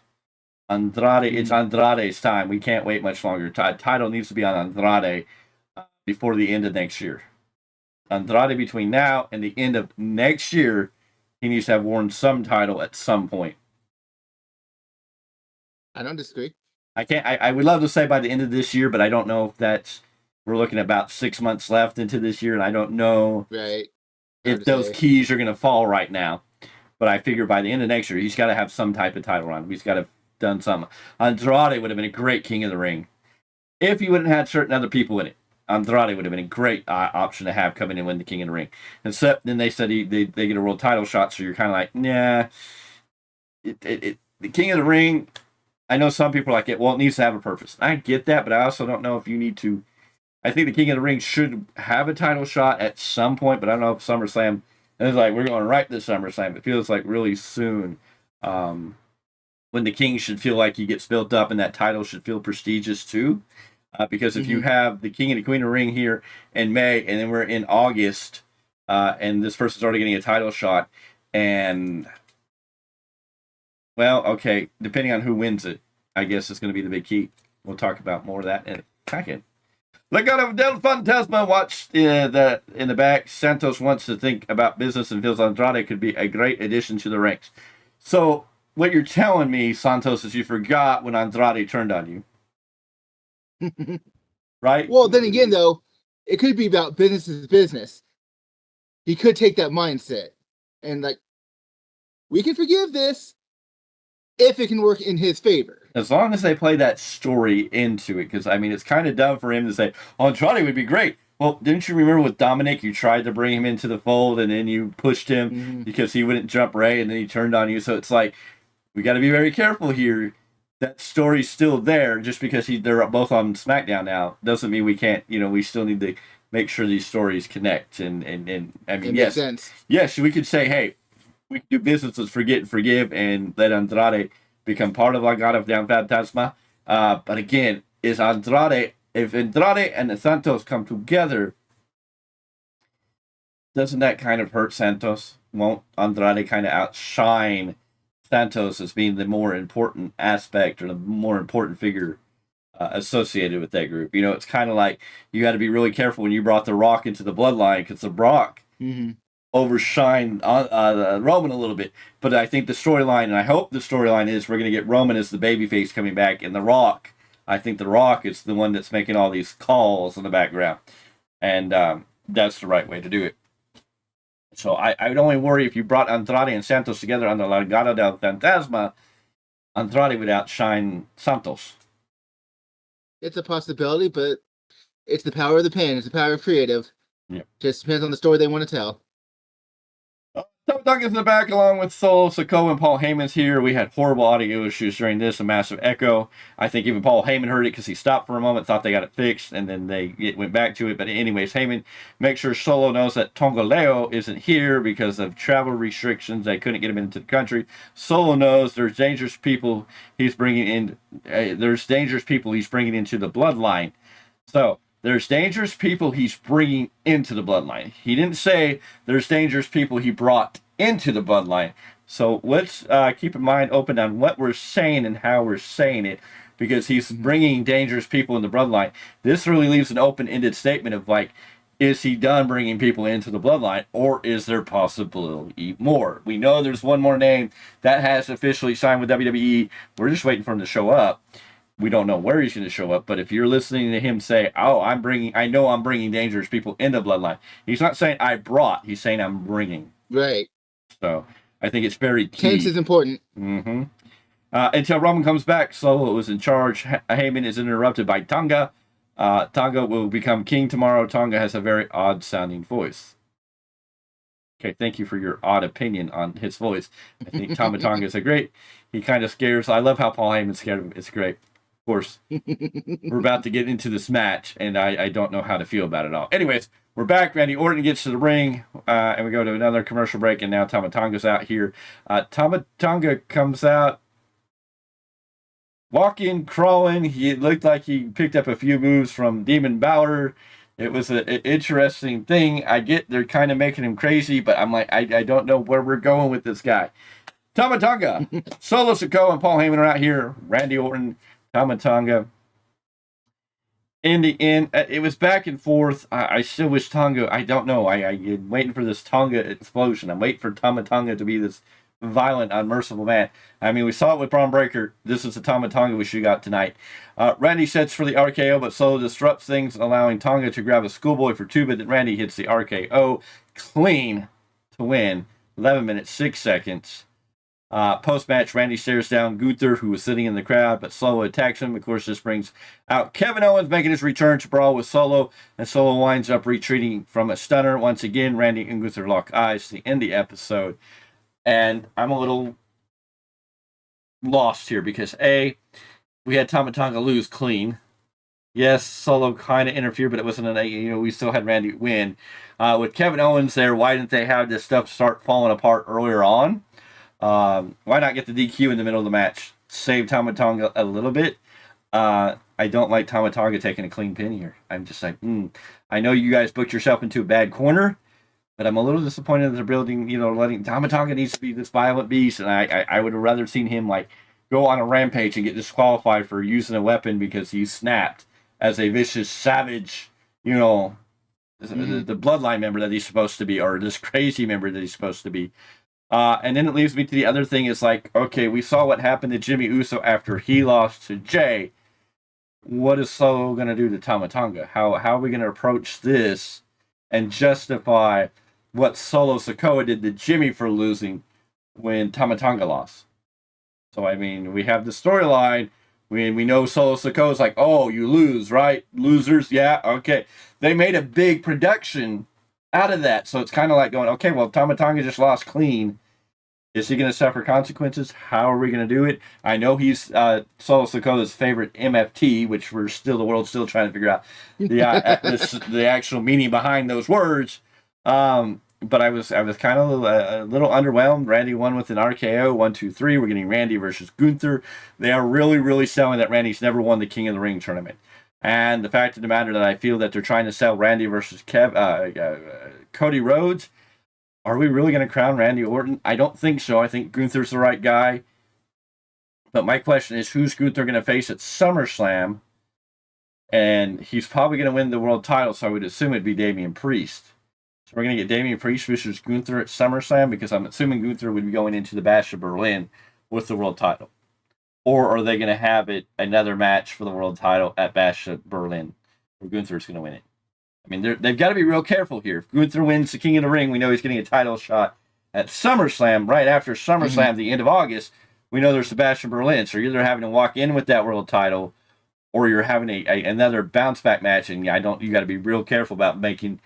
Andrade, it's Andrade's time. We can't wait much longer. Title needs to be on Andrade before the end of next year. Andrade between now and the end of next year, he needs to have worn some title at some point. I don't disagree. I would love to say by the end of this year, but I don't know if we're looking at about 6 months left into this year, and I don't know if those keys are going to fall right now. But I figure by the end of next year, he's got to have some type of title run. He's got to have done something. Andrade would have been a great King of the Ring if he wouldn't have had certain other people in it. Andrade would have been a great option to have come in and win the King of the Ring. Except then they said they get a world title shot, so you're kind of like, nah. the King of the Ring, I know some people are like it. Well, it needs to have a purpose. I get that, but I also don't know if you need to. I think the King of the Ring should have a title shot at some point, but I don't know if SummerSlam. And it's like we're going right to SummerSlam. It feels like really soon. When the King should feel like he gets built up, and that title should feel prestigious too. Because if you have the King and the Queen of the Ring here in May, and then we're in August, and this person's already getting a title shot, and well, okay, depending on who wins it, I guess it's going to be the big key. We'll talk about more of that in a second. Legado of Del Fantasma watched in the back. Santos wants to think about business and feels Andrade could be a great addition to the ranks. So what you're telling me, Santos, is you forgot when Andrade turned on you. Right? Well, then again, though, it could be about business is business. He could take that mindset and, like, we can forgive this if it can work in his favor. As long as they play that story into it, because, I mean, it's kind of dumb for him to say, oh, Andrade would be great. Well, didn't you remember with Dominic, you tried to bring him into the fold, and then you pushed him because he wouldn't jump Ray, and then he turned on you. So it's like, we got to be very careful here. That story's still there. Just because they're both on SmackDown now doesn't mean we can't, we still need to make sure these stories connect. And I mean, it yes, makes sense. Yes, we could say, hey, we can do business, let's forget and forgive, and let Andrade become part of Legado del Fantasma. But again, if Andrade and the Santos come together, doesn't that kind of hurt Santos? Won't Andrade kind of outshine Santos as being the more important aspect or the more important figure associated with that group? It's kind of like you got to be really careful when you brought The Rock into the bloodline, because The Rock overshined Roman a little bit. But I think the storyline, and I hope the storyline is we're going to get Roman as the babyface coming back, and The Rock, I think The Rock is the one that's making all these calls in the background. And that's the right way to do it. So I would only worry if you brought Andrade and Santos together on the Legado del Fantasma, Andrade would outshine Santos. It's a possibility, but it's the power of the pen. It's the power of creative. Yeah. Just depends on the story they want to tell. Tom Duncan's in the back along with Solo Sikoa and Paul Heyman's here. We had horrible audio issues during this, a massive echo. I think even Paul Heyman heard it because he stopped for a moment, thought they got it fixed, and then they went back to it. But anyways, Heyman, make sure Solo knows that Tongoleo isn't here because of travel restrictions. They couldn't get him into the country. Solo knows there's dangerous people he's bringing in. There's dangerous people he's bringing into the bloodline. So there's dangerous people he's bringing into the bloodline. He didn't say there's dangerous people he brought into the bloodline. So let's keep in mind open on what we're saying and how we're saying it, because he's bringing dangerous people in the bloodline. This really leaves an open-ended statement of, like, is he done bringing people into the bloodline, or is there possibly more? We know there's one more name that has officially signed with WWE. We're just waiting for him to show up. We don't know where he's going to show up, but if you're listening to him say, oh, I know I'm bringing dangerous people in the bloodline. He's not saying I brought, he's saying I'm bringing. Right. So I think it's very key. Tense is important. Until Roman comes back, Solo is in charge. Heyman is interrupted by Tonga. Tonga will become king tomorrow. Tonga has a very odd sounding voice. Okay, thank you for your odd opinion on his voice. I think Tama Tonga is he kind of scares. I love how Paul Heyman's scared of him. It's great. Of course, we're about to get into this match, and I don't know how to feel about it all. Anyways, we're back. Randy Orton gets to the ring, and we go to another commercial break, and now Tama Tonga's out here. Tama Tonga comes out walking, crawling. He looked like he picked up a few moves from Demon Balor. It was an interesting thing. I get they're kind of making him crazy, but I'm like, I don't know where we're going with this guy. Tama Tonga, Solo Sikoa, and Paul Heyman are out here. Randy Orton, Tama Tonga. In the end, it was back and forth. I still wish Tonga, I don't know. I'm waiting for this Tonga explosion. I'm waiting for Tama Tonga to be this violent, unmerciful man. I mean, we saw it with Braun Breaker. This is the Tama Tonga we should got tonight. Randy sets for the RKO, but Solo disrupts things, allowing Tonga to grab a schoolboy for two, but then Randy hits the RKO clean to win. 11 minutes, 6 seconds. Post-match, Randy stares down Gunther, who was sitting in the crowd, but Solo attacks him. Of course, this brings out Kevin Owens, making his return to brawl with Solo, and Solo winds up retreating from a stunner. Once again, Randy and Gunther lock eyes to end the episode. And I'm a little lost here because we had Tama Tonga lose clean. Yes, Solo kind of interfered, but it wasn't we still had Randy win. With Kevin Owens there, why didn't they have this stuff start falling apart earlier on? Why not get the DQ in the middle of the match? Save Tama Tonga a little bit. I don't like Tama Tonga taking a clean pin here. I'm just like, I know you guys booked yourself into a bad corner, but I'm a little disappointed that they're building, letting Tama Tonga needs to be this violent beast, and I would have rather seen him like go on a rampage and get disqualified for using a weapon because he snapped as a vicious, savage, the bloodline member that he's supposed to be, or this crazy member that he's supposed to be. And then it leaves me to the other thing is like, okay, we saw what happened to Jimmy Uso after he lost to Jay. What is Solo going to do to Tama Tonga? How are we going to approach this and justify what Solo Sikoa did to Jimmy for losing when Tama Tonga lost? So, I mean, we have the storyline. We know Solo Sikoa's like, oh, you lose, right? Losers, yeah, okay. They made a big production out of that. So it's kind of like going, okay, well, Tama Tonga just lost clean. Is he going to suffer consequences? How are we going to do it? I know he's Solo Sikoa's favorite MFT, which the world's still trying to figure out the actual meaning behind those words. But I was kind of a little underwhelmed. Randy won with an RKO, 1, 2, 3. We're getting Randy versus Gunther. They are really, really selling that Randy's never won the King of the Ring tournament. And the fact of the matter that I feel that they're trying to sell Randy versus Cody Rhodes. Are we really going to crown Randy Orton? I don't think so. I think Gunther's the right guy. But my question is, who's Gunther going to face at SummerSlam? And he's probably going to win the world title, so I would assume it'd be Damian Priest. So we're going to get Damian Priest versus Gunther at SummerSlam, because I'm assuming Gunther would be going into the Bash of Berlin with the world title. Or are they going to have another match for the world title at Bash of Berlin, where Gunther's going to win it? I mean, they've got to be real careful here. If Gunther wins the King of the Ring, we know he's getting a title shot at SummerSlam. Right after SummerSlam, the end of August, we know there's the Bash of Berlin. So you're either having to walk in with that world title, or you're having another bounce back match. And you got to be real careful about making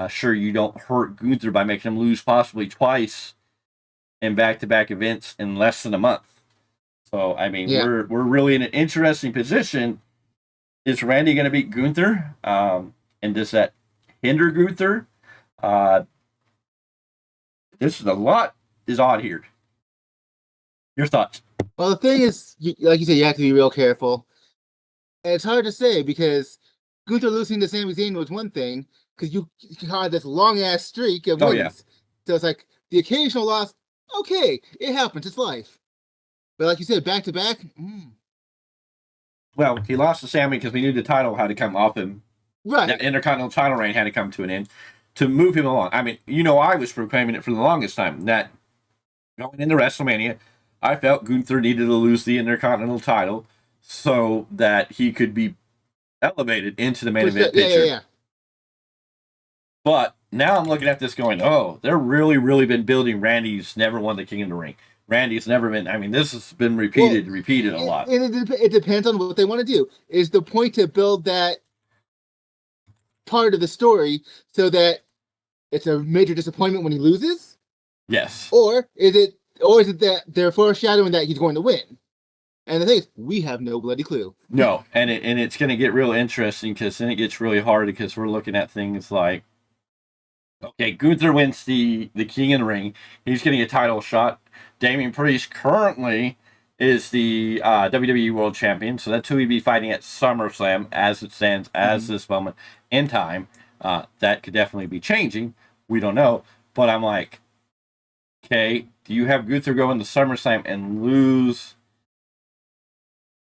sure you don't hurt Gunther by making him lose possibly twice in back-to-back events in less than a month. So I mean, we're really in an interesting position. Is Randy going to beat Gunther? And does that hinder Gunther? This is a lot is odd here. Your thoughts? Well, the thing is, like you said, you have to be real careful. And it's hard to say because Gunther losing to Sami Zayn was one thing, because you had this long-ass streak of wins. Yeah. So it's like, the occasional loss, okay, it happens, it's life. But like you said, back-to-back, Well, he lost to Sami because we knew the title had to come off him. Right. That Intercontinental title reign had to come to an end to move him along. I mean, I was proclaiming it for the longest time that going into WrestleMania, I felt Gunther needed to lose the Intercontinental title so that he could be elevated into the main event picture. Yeah. But now I'm looking at this going, oh, they're really, really been building Randy's never won the King of the Ring. Randy's never been, I mean, this has been repeated a lot. And it depends on what they want to do. Is the point to build that part of the story so that it's a major disappointment when he loses? Yes. Or is it that they're foreshadowing that he's going to win? And the thing is, we have no bloody clue. No, and it's going to get real interesting, because then it gets really hard, because we're looking at things like, okay, Gunther wins the King of the Ring. He's getting a title shot. Damian Priest currently is the WWE World Champion, so that's who he'd be fighting at SummerSlam as it stands as this moment in time. That could definitely be changing. We don't know. But I'm like, okay, do you have Gunther go into SummerSlam and lose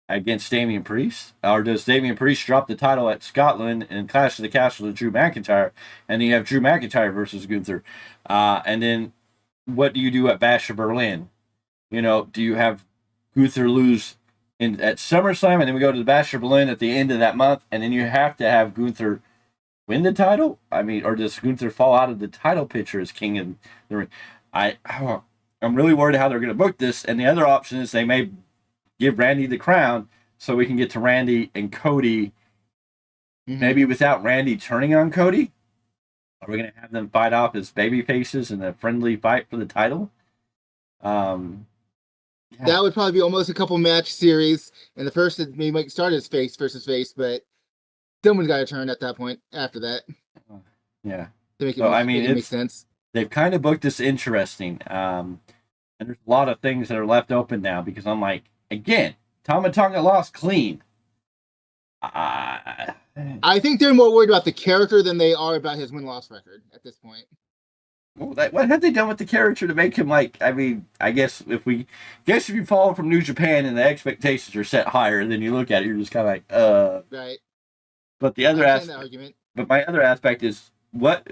against Damian Priest? Or does Damian Priest drop the title at Scotland and Clash of the Castle to Drew McIntyre, and then you have Drew McIntyre versus Gunther? And then what do you do at Bash of Berlin? Do you have Gunther lose at SummerSlam, and then we go to the Bash of Berlin at the end of that month, and then you have to have Gunther win the title? I mean, or does Gunther fall out of the title picture as King of the Ring? I'm really worried how they're going to book this. And the other option is they may give Randy the crown so we can get to Randy and Cody, maybe without Randy turning on Cody. Are we going to have them fight off as baby faces in a friendly fight for the title? That would probably be almost a couple match series, and the first maybe might start as face versus face, but someone's got to turn at that point after that. Yeah. To make it, So, I mean, make sense. They've kind of booked this interesting. And there's a lot of things that are left open now because I'm like, again, Tama Tonga lost clean. I think they're more worried about the character than they are about his win-loss record at this point. Well, what have they done with the character to make him like? I mean, I guess if you follow from New Japan and the expectations are set higher, then you look at it, you're just kind of like, right. But the other but my other aspect is how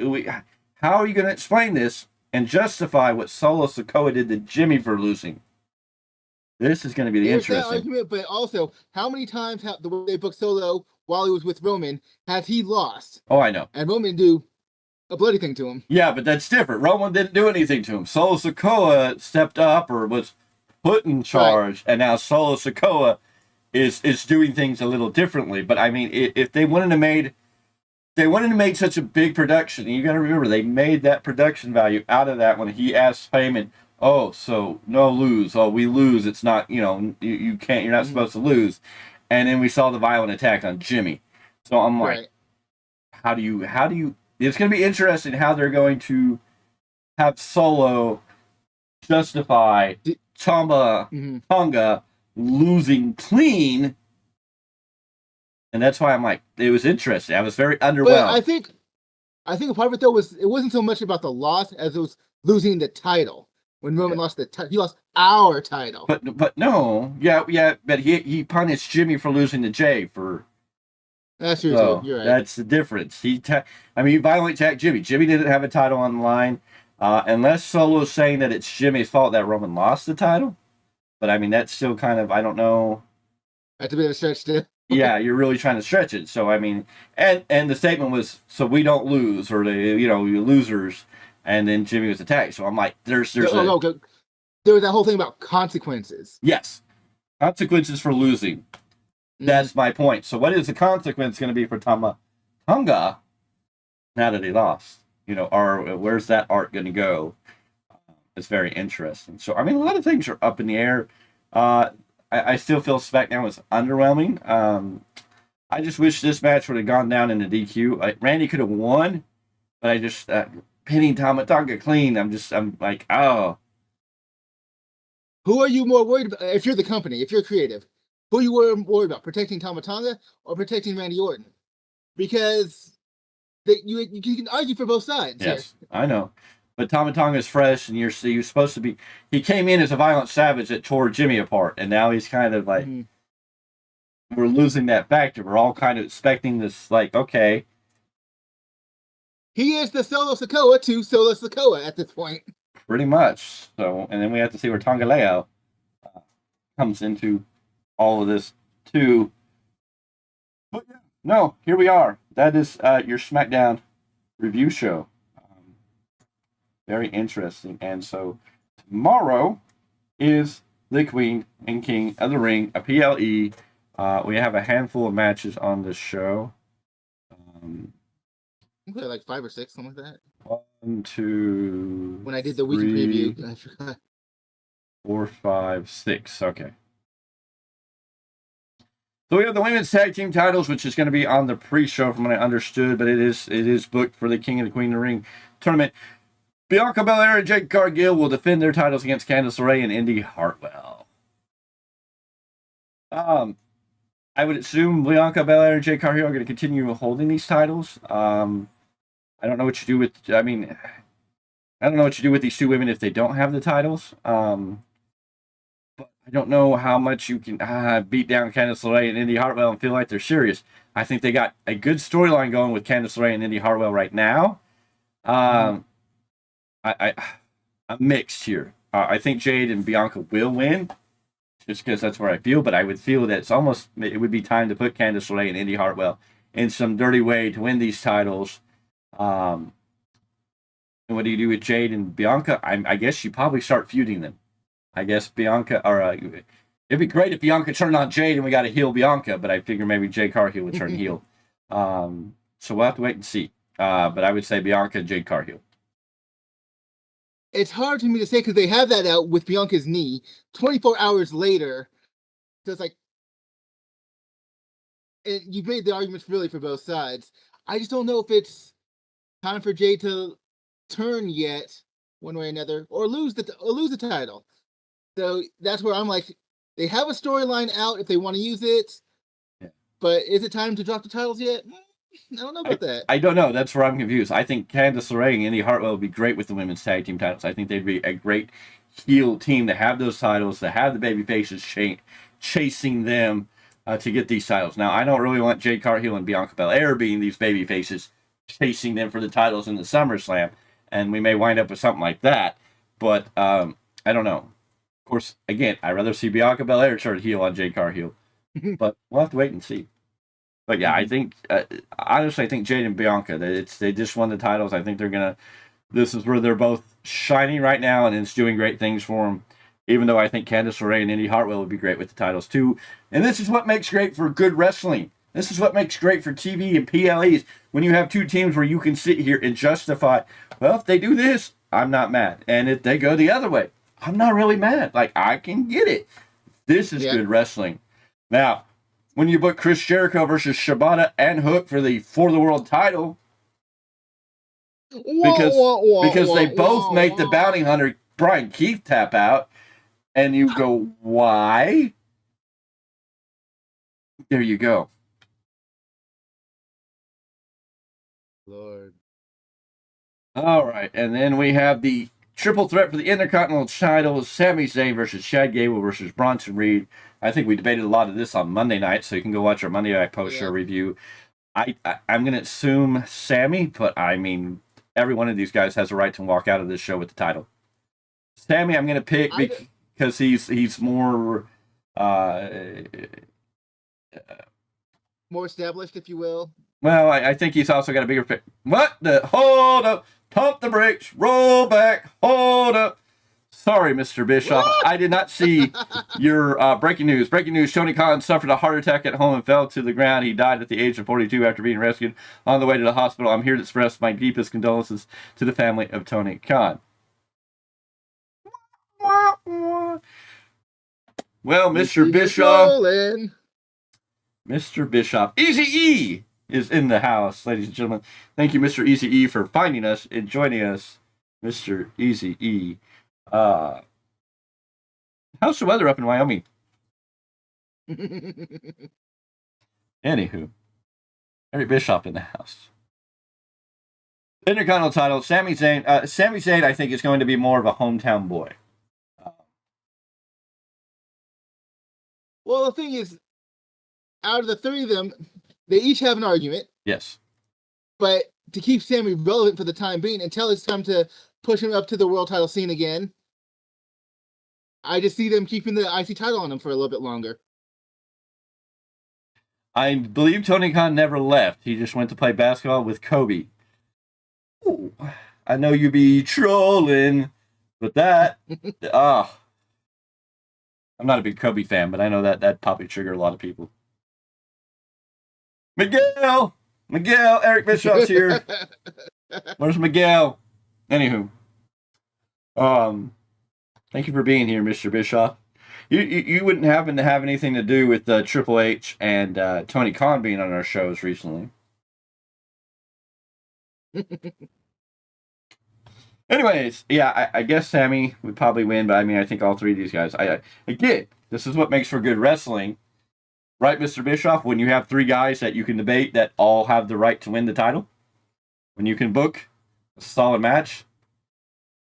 are you going to explain this and justify what Solo Sikoa did to Jimmy for losing? This is going to be interesting. That argument, but also, how many times the way they booked Solo while he was with Roman has he lost? Oh, I know. And Roman do a bloody thing to him. Yeah, but that's different. Roman didn't do anything to him. Solo Sikoa stepped up or was put in charge, and now Solo Sikoa is doing things a little differently. But I mean, if they wouldn't have made such a big production, and you got to remember they made that production value out of that when he asked Heyman, "Oh, so no lose? Oh, we lose. It's not you can't. You're not supposed to lose." And then we saw the violent attack on Jimmy. So I'm like, how do you? It's going to be interesting how they're going to have Solo justify Tonga losing clean, and that's why I'm like, it was interesting. I was very underwhelmed. But I think a part of it though was it wasn't so much about the loss as it was losing the title. When Roman lost the title, he lost our title. But no, but he punished Jimmy for losing to Jay for. That's true too. You're right. That's the difference. He violently attacked Jimmy. Jimmy didn't have a title on the line, unless Solo's saying that it's Jimmy's fault that Roman lost the title. But I mean, that's still kind of, I don't know. That's a bit of a stretch too. Yeah, you're really trying to stretch it. So I mean, and the statement was, so we don't lose, or you losers. And then Jimmy was attacked. So I'm like, there was that whole thing about consequences. Yes, consequences for losing. That's my point. So what is the consequence going to be for Tonga now that he lost? Or where's that art going to go? It's very interesting. So, I mean, a lot of things are up in the air. I still feel SmackDown was underwhelming. I just wish this match would have gone down in the DQ. Randy could have won, but I just pinning Tama Tonga clean. I'm like, oh. Who are you more worried about? If you're the company, if you're creative, who are you worried about? Protecting Tama Tonga or protecting Randy Orton? Because you can argue for both sides. Yes, here. I know. But Tama Tonga is fresh, and you're supposed to be. He came in as a violent savage that tore Jimmy apart, and now he's kind of like, we're losing that factor. We're all kind of expecting this, like, okay. He is the Solo Sikoa to Solo Sikoa at this point. Pretty much. So, and then we have to see where Tonga Leo comes into all of this too. But no, here we are. That is your SmackDown review show. Very interesting. And so tomorrow is the Queen and King of the Ring, a PLE. We have a handful of matches on this show. Like 5 or 6, something like that. 1, 2. When I did the weekend preview, I forgot. 4, 5, 6. Okay. So we have the women's tag team titles, which is going to be on the pre-show, from what I understood, but it is booked for the King and the Queen of the Ring tournament. Bianca Belair and Jade Cargill will defend their titles against Candice LeRae and Indy Hartwell. I would assume Bianca Belair and Jade Cargill are going to continue holding these titles. I don't know what you do with. I don't know what you do with these two women if they don't have the titles. But I don't know how much you can beat down Candice LeRae and Indy Hartwell and feel like they're serious. I think they got a good storyline going with Candice LeRae and Indy Hartwell right now. I'm mixed here. I think Jade and Bianca will win, just because that's where I feel. But I would feel that it would be time to put Candice LeRae and Indy Hartwell in some dirty way to win these titles. And what do you do with Jade and Bianca? I guess you probably start feuding them. I guess Bianca, or it'd be great if Bianca turned on Jade and we got to heel Bianca, but I figure maybe Jade Cargill would turn heel. So we'll have to wait and see. But I would say Bianca and Jade Cargill. it's hard for me to say because they have that out with Bianca's knee 24 hours later. So it's like, you've made the arguments really for both sides. I just don't know if it's time for Jade to turn yet, one way or another, or lose the title. So that's where I'm like, they have a storyline out if they want to use it, but is it time to drop the titles yet? I don't know about that. I don't know. That's where I'm confused. I think Candice LeRae and Indy Hartwell would be great with the women's tag team titles. I think they'd be a great heel team to have those titles, to have the baby faces chasing them to get these titles. Now, I don't really want Jade Cargill and Bianca Belair being these baby faces chasing them for the titles in the SummerSlam, and we may wind up with something like that. But I don't know. Of course, again, I'd rather see Bianca Belair turn heel on Jade Cargill, but we'll have to wait and see. But yeah, I think honestly, I think Jade and Bianca, they just won the titles. I think they're gonna. This is where they're both shining right now, and it's doing great things for them. Even though I think Candice LeRae and Indy Hartwell would be great with the titles too. And this is what makes great for good wrestling. This is what makes great for TV and PLEs. When you have two teams where you can sit here and justify, well, if they do this, I'm not mad. And if they go the other way, I'm not really mad. Like, I can get it. This is good wrestling. Now, when you book Chris Jericho versus Shibata and Hook for the World title, because they both make the bounty hunter Brian Keith tap out, and you go, why? There you go. Lord. All right, and then we have the triple threat for the Intercontinental title: Sami Zayn versus Chad Gable versus Bronson Reed. I think we debated a lot of this on Monday night, so you can go watch our Monday night post-show review. I'm going to assume Sami, but I mean, every one of these guys has a right to walk out of this show with the title. Sami, I'm going to pick because he's more more established, if you will. Well, I think he's also got a bigger pick. What the? Hold up. Pump the brakes. Roll back. Hold up. Sorry, Mr. Bischoff. What? I did not see your breaking news. Breaking news, Tony Khan suffered a heart attack at home and fell to the ground. He died at the age of 42 after being rescued on the way to the hospital. I'm here to express my deepest condolences to the family of Tony Khan. Well, Mr. Bischoff. Mr. Bischoff. Eazy-E is in the house, ladies and gentlemen. Thank you, Mr. Eazy-E, for finding us and joining us, Mr. Eazy-E. How's the weather up in Wyoming? Anywho, Eric Bischoff in the house. Intercontinental title, Sami Zayn. Sami Zayn, I think, is going to be more of a hometown boy. Well, the thing is, out of the three of them, they each have an argument. Yes. But to keep Sami relevant for the time being, until it's time to push him up to the world title scene again, I just see them keeping the IC title on him for a little bit longer. I believe Tony Khan never left. He just went to play basketball with Kobe. Ooh, I know you be trolling, but that... I'm not a big Kobe fan, but I know that probably trigger a lot of people. Miguel, Eric Bischoff's here. Where's Miguel? Anywho, thank you for being here, Mr. Bischoff. You wouldn't happen to have anything to do with Triple H and Tony Khan being on our shows recently. Anyways, yeah, I guess Sami would probably win, but I mean, I think all three of these guys. Again, this is what makes for good wrestling, right, Mr. Bischoff? When you have three guys that you can debate that all have the right to win the title, when you can book a solid match,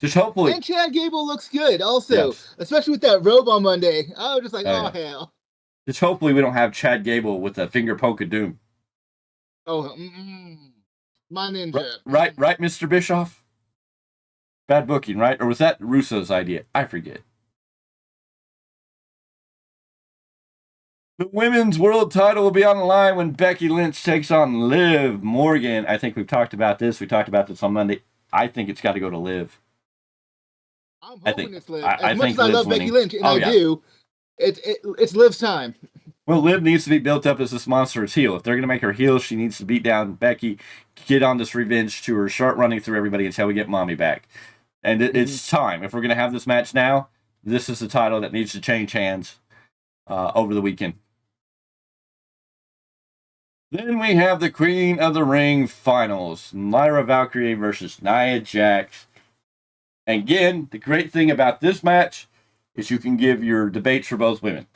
just hopefully. And Chad Gable looks good, also, especially with that robe on Monday. I was just like, oh hell. Just hopefully we don't have Chad Gable with a finger poke of doom. Oh, my ninja. Right, Mr. Bischoff. Bad booking, right? Or was that Russo's idea? I forget. The women's world title will be on the line when Becky Lynch takes on Liv Morgan. I think we've talked about this. We talked about this on Monday. I think it's got to go to Liv. I'm hoping it's Liv. As much as I love Becky Lynch, and I do, it's Liv's time. Well, Liv needs to be built up as this monstrous heel. If they're going to make her heel, she needs to beat down Becky, get on this revenge tour, start running through everybody until we get Mommy back. And it's time. If we're going to have this match now, this is the title that needs to change hands over the weekend. Then we have the Queen of the Ring finals. Lyra Valkyrie versus Nia Jax. And again, the great thing about this match is you can give your debates for both women.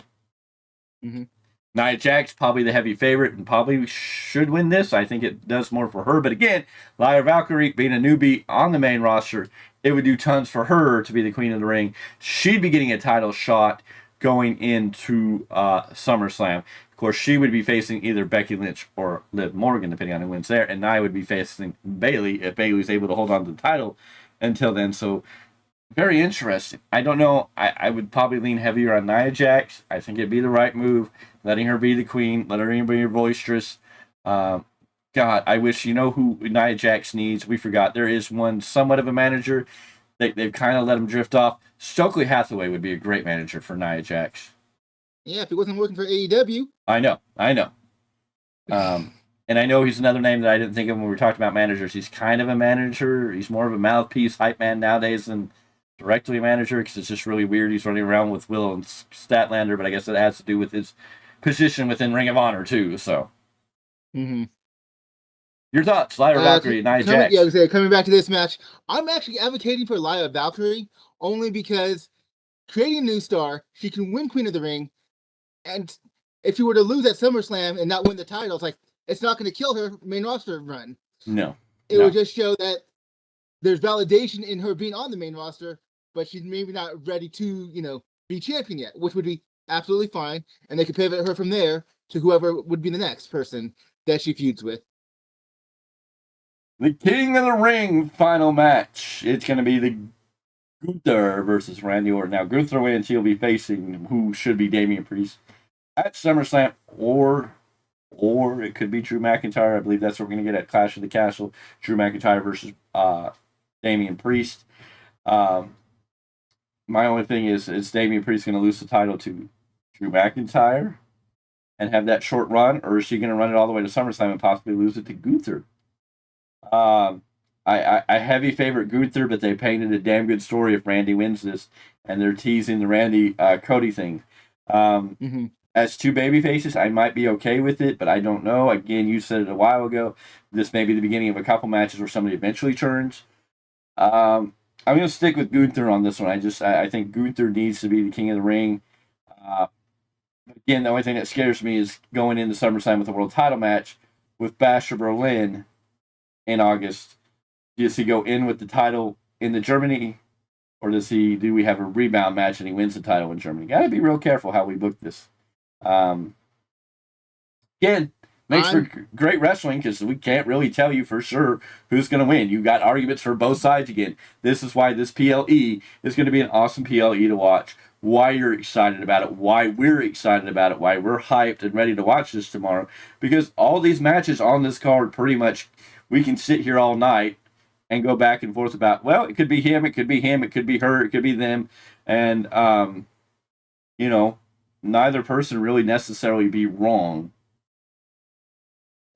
Nia Jax, probably the heavy favorite and probably should win this. I think it does more for her. But again, Lyra Valkyrie being a newbie on the main roster, it would do tons for her to be the Queen of the Ring. She'd be getting a title shot going into SummerSlam. Of course, she would be facing either Becky Lynch or Liv Morgan, depending on who wins there. And Nia would be facing Bayley if Bayley's able to hold on to the title until then. So, very interesting. I don't know. I would probably lean heavier on Nia Jax. I think it'd be the right move. Letting her be the queen. Let her be boisterous. God, I wish you know who Nia Jax needs. We forgot. There is one somewhat of a manager. They've kind of let him drift off. Stokely Hathaway would be a great manager for Nia Jax. Yeah, if he wasn't working for AEW. I know. And I know he's another name that I didn't think of when we were talking about managers. He's kind of a manager. He's more of a mouthpiece hype man nowadays than directly a manager, because it's just really weird. He's running around with Will and Statlander, but I guess it has to do with his position within Ring of Honor too. So, your thoughts, Lyra Valkyrie, Nia Jax? Yeah, coming back to this match, I'm actually advocating for Lyra Valkyrie only because creating a new star, she can win Queen of the Ring, and if she were to lose at SummerSlam and not win the title, it's not going to kill her main roster run. No, it would just show that there's validation in her being on the main roster, but she's maybe not ready to, be champion yet, which would be absolutely fine, and they could pivot her from there to whoever would be the next person that she feuds with. The King of the Ring final match. It's going to be the Gunther versus Randy Orton. Now, Gunther wins. He'll be facing who should be Damian Priest at SummerSlam, or it could be Drew McIntyre. I believe that's what we're going to get at Clash of the Castle. Drew McIntyre versus Damian Priest. My only thing is Damian Priest going to lose the title to Drew McIntyre and have that short run, or is she going to run it all the way to SummerSlam and possibly lose it to Gunther? I heavy favorite Gunther, but they painted a damn good story if Randy wins this, and they're teasing the Randy Cody thing. As two baby faces, I might be okay with it, but I don't know. Again, you said it a while ago. This may be the beginning of a couple matches where somebody eventually turns. I'm going to stick with Gunther on this one. I think Gunther needs to be the King of the Ring. Again, the only thing that scares me is going into SummerSlam with a world title match with Basher Berlin in August. Does he go in with the title in the Germany, or do we have a rebound match and he wins the title in Germany? Got to be real careful how we book this. Again, makes for great wrestling because we can't really tell you for sure who's going to win. You got arguments for both sides again. This is why this PLE is going to be an awesome PLE to watch. Why you're excited about it, why we're excited about it, why we're hyped and ready to watch this tomorrow. Because all these matches on this card, pretty much, we can sit here all night and go back and forth about, well, it could be him, it could be him, it could be her, it could be them. And, neither person really necessarily be wrong.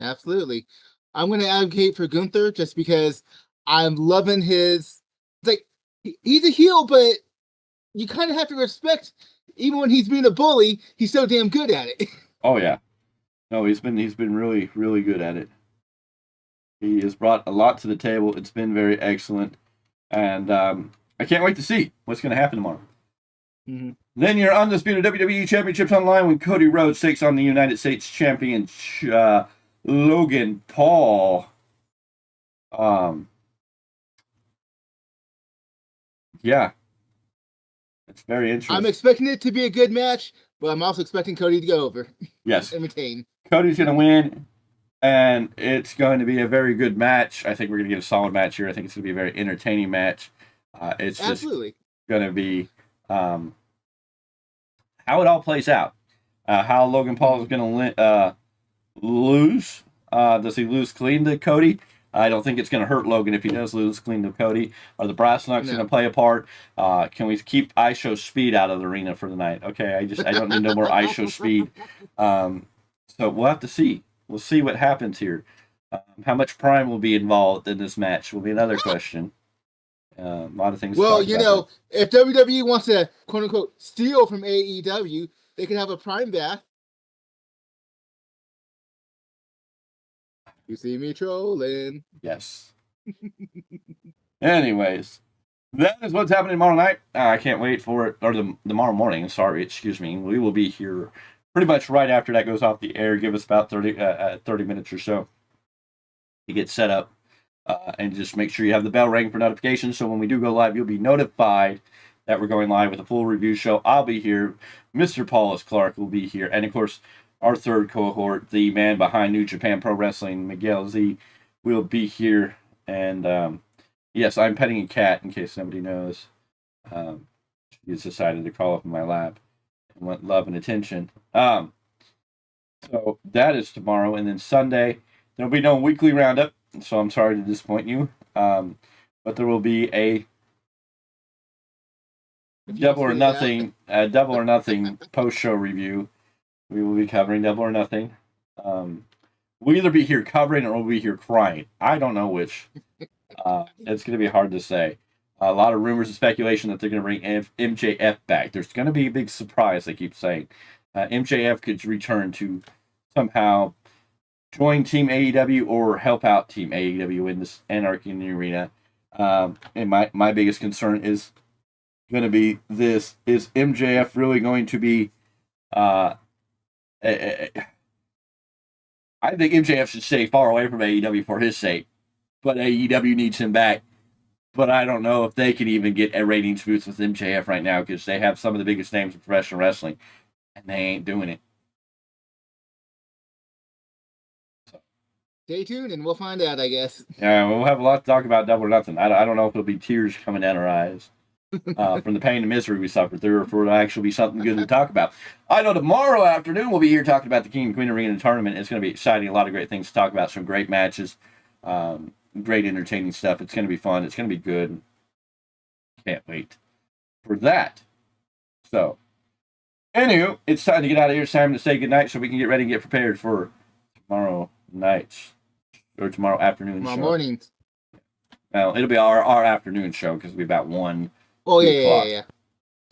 Absolutely. I'm going to advocate for Gunther just because I'm loving his... he's a heel, but you kind of have to respect, even when he's being a bully, he's so damn good at it. Oh, yeah. No, he's been really, really good at it. He has brought a lot to the table. It's been very excellent. And I can't wait to see what's going to happen tomorrow. Then your undisputed WWE Championships on line when Cody Rhodes takes on the United States Champion Logan Paul. Yeah. It's very interesting. I'm expecting it to be a good match, but I'm also expecting Cody to go over. Yes. And retain. Cody's going to win, and it's going to be a very good match. I think we're going to get a solid match here. I think it's going to be a very entertaining match. It's Absolutely. just going to be how it all plays out. How Logan Paul is going to lose. Does he lose clean to Cody? I don't think it's going to hurt Logan if he does lose clean to Cody. Are the brass knucks going to play a part? Can we keep ISO Speed out of the arena for the night? Okay, I don't need no more ISO Speed. So we'll have to see. We'll see what happens here. How much Prime will be involved in this match will be another question. A lot of things. to Well, talk about if WWE wants to quote unquote steal from AEW, they can have a Prime bath. You see me trolling. there. Yes. Anyways, that is what's happening tomorrow night. I can't wait for it, or tomorrow morning. Sorry, excuse me. We will be here pretty much right after that goes off the air. Give us about 30 minutes or so to get set up, and just make sure you have the bell ring for notifications. So when we do go live, you'll be notified that we're going live with a full review show. I'll be here. Mr. Paulus Clarke will be here, and of course, our third cohort, the man behind New Japan Pro Wrestling, Miguel Z, will be here. And yes, I'm petting a cat, in case somebody knows. She's decided to crawl up in my lap and want love and attention. So that is tomorrow, and then Sunday there'll be no weekly roundup. So I'm sorry to disappoint you, but there will be a double or nothing post-show review. We will be covering Double or Nothing. We'll either be here covering or we'll be here crying. I don't know which. It's going to be hard to say. A lot of rumors and speculation that they're going to bring MJF back. There's going to be a big surprise, I keep saying. MJF could return to somehow join Team AEW or help out Team AEW in this Anarchy in the Arena. And my biggest concern is going to be this. Is MJF really going to be... I think MJF should stay far away from AEW for his sake, but AEW needs him back. But I don't know if they can even get a ratings boost with MJF right now, because they have some of the biggest names in professional wrestling, and they ain't doing it. So. Stay tuned, and we'll find out, I guess. Yeah, we'll have a lot to talk about Double or Nothing. I don't know if it'll be tears coming down our eyes. From the pain and misery we suffered through, or for it to actually be something good to talk about. I know tomorrow afternoon we'll be here talking about the King and Queen Arena tournament. It's going to be exciting, a lot of great things to talk about, some great matches, great entertaining stuff. It's going to be fun. It's going to be good. Can't wait for that. So, anywho, it's time to get out of here. It's time to say goodnight so we can get ready and get prepared for tomorrow night, or tomorrow afternoon Tomorrow show. morning. Well, it'll be our afternoon show, because it'll be about 1. Oh, yeah.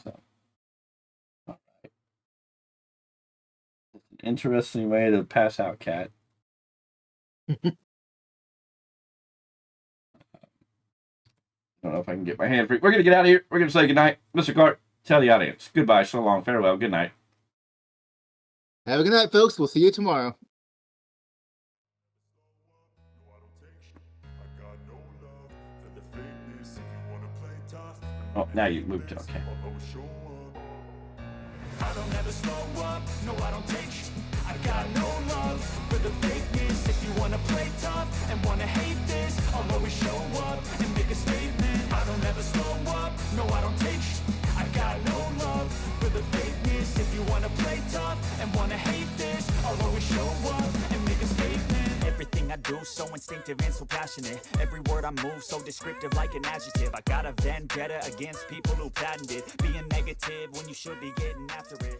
So, all right. Interesting way to pass out, cat. I don't know if I can get my hand free. We're going to get out of here. We're going to say goodnight. Mr. Clarke, tell the audience. Goodbye, so long, farewell, good night. Have a good night, folks. We'll see you tomorrow. Oh, now you moved to okay. I don't ever slow up, no I don't take shit. I got no love for the fakeness. If you wanna play tough and wanna hate this, I'll always show up and make a statement. I don't ever slow up, no I don't take shit. I got no love for the fakeness. If you wanna play tough and wanna hate this, I'll always show up and make a statement. Everything I do so instinctive and so passionate. Every word I move so descriptive like an adjective. I got a vendetta against people who patented being negative when you should be getting after it.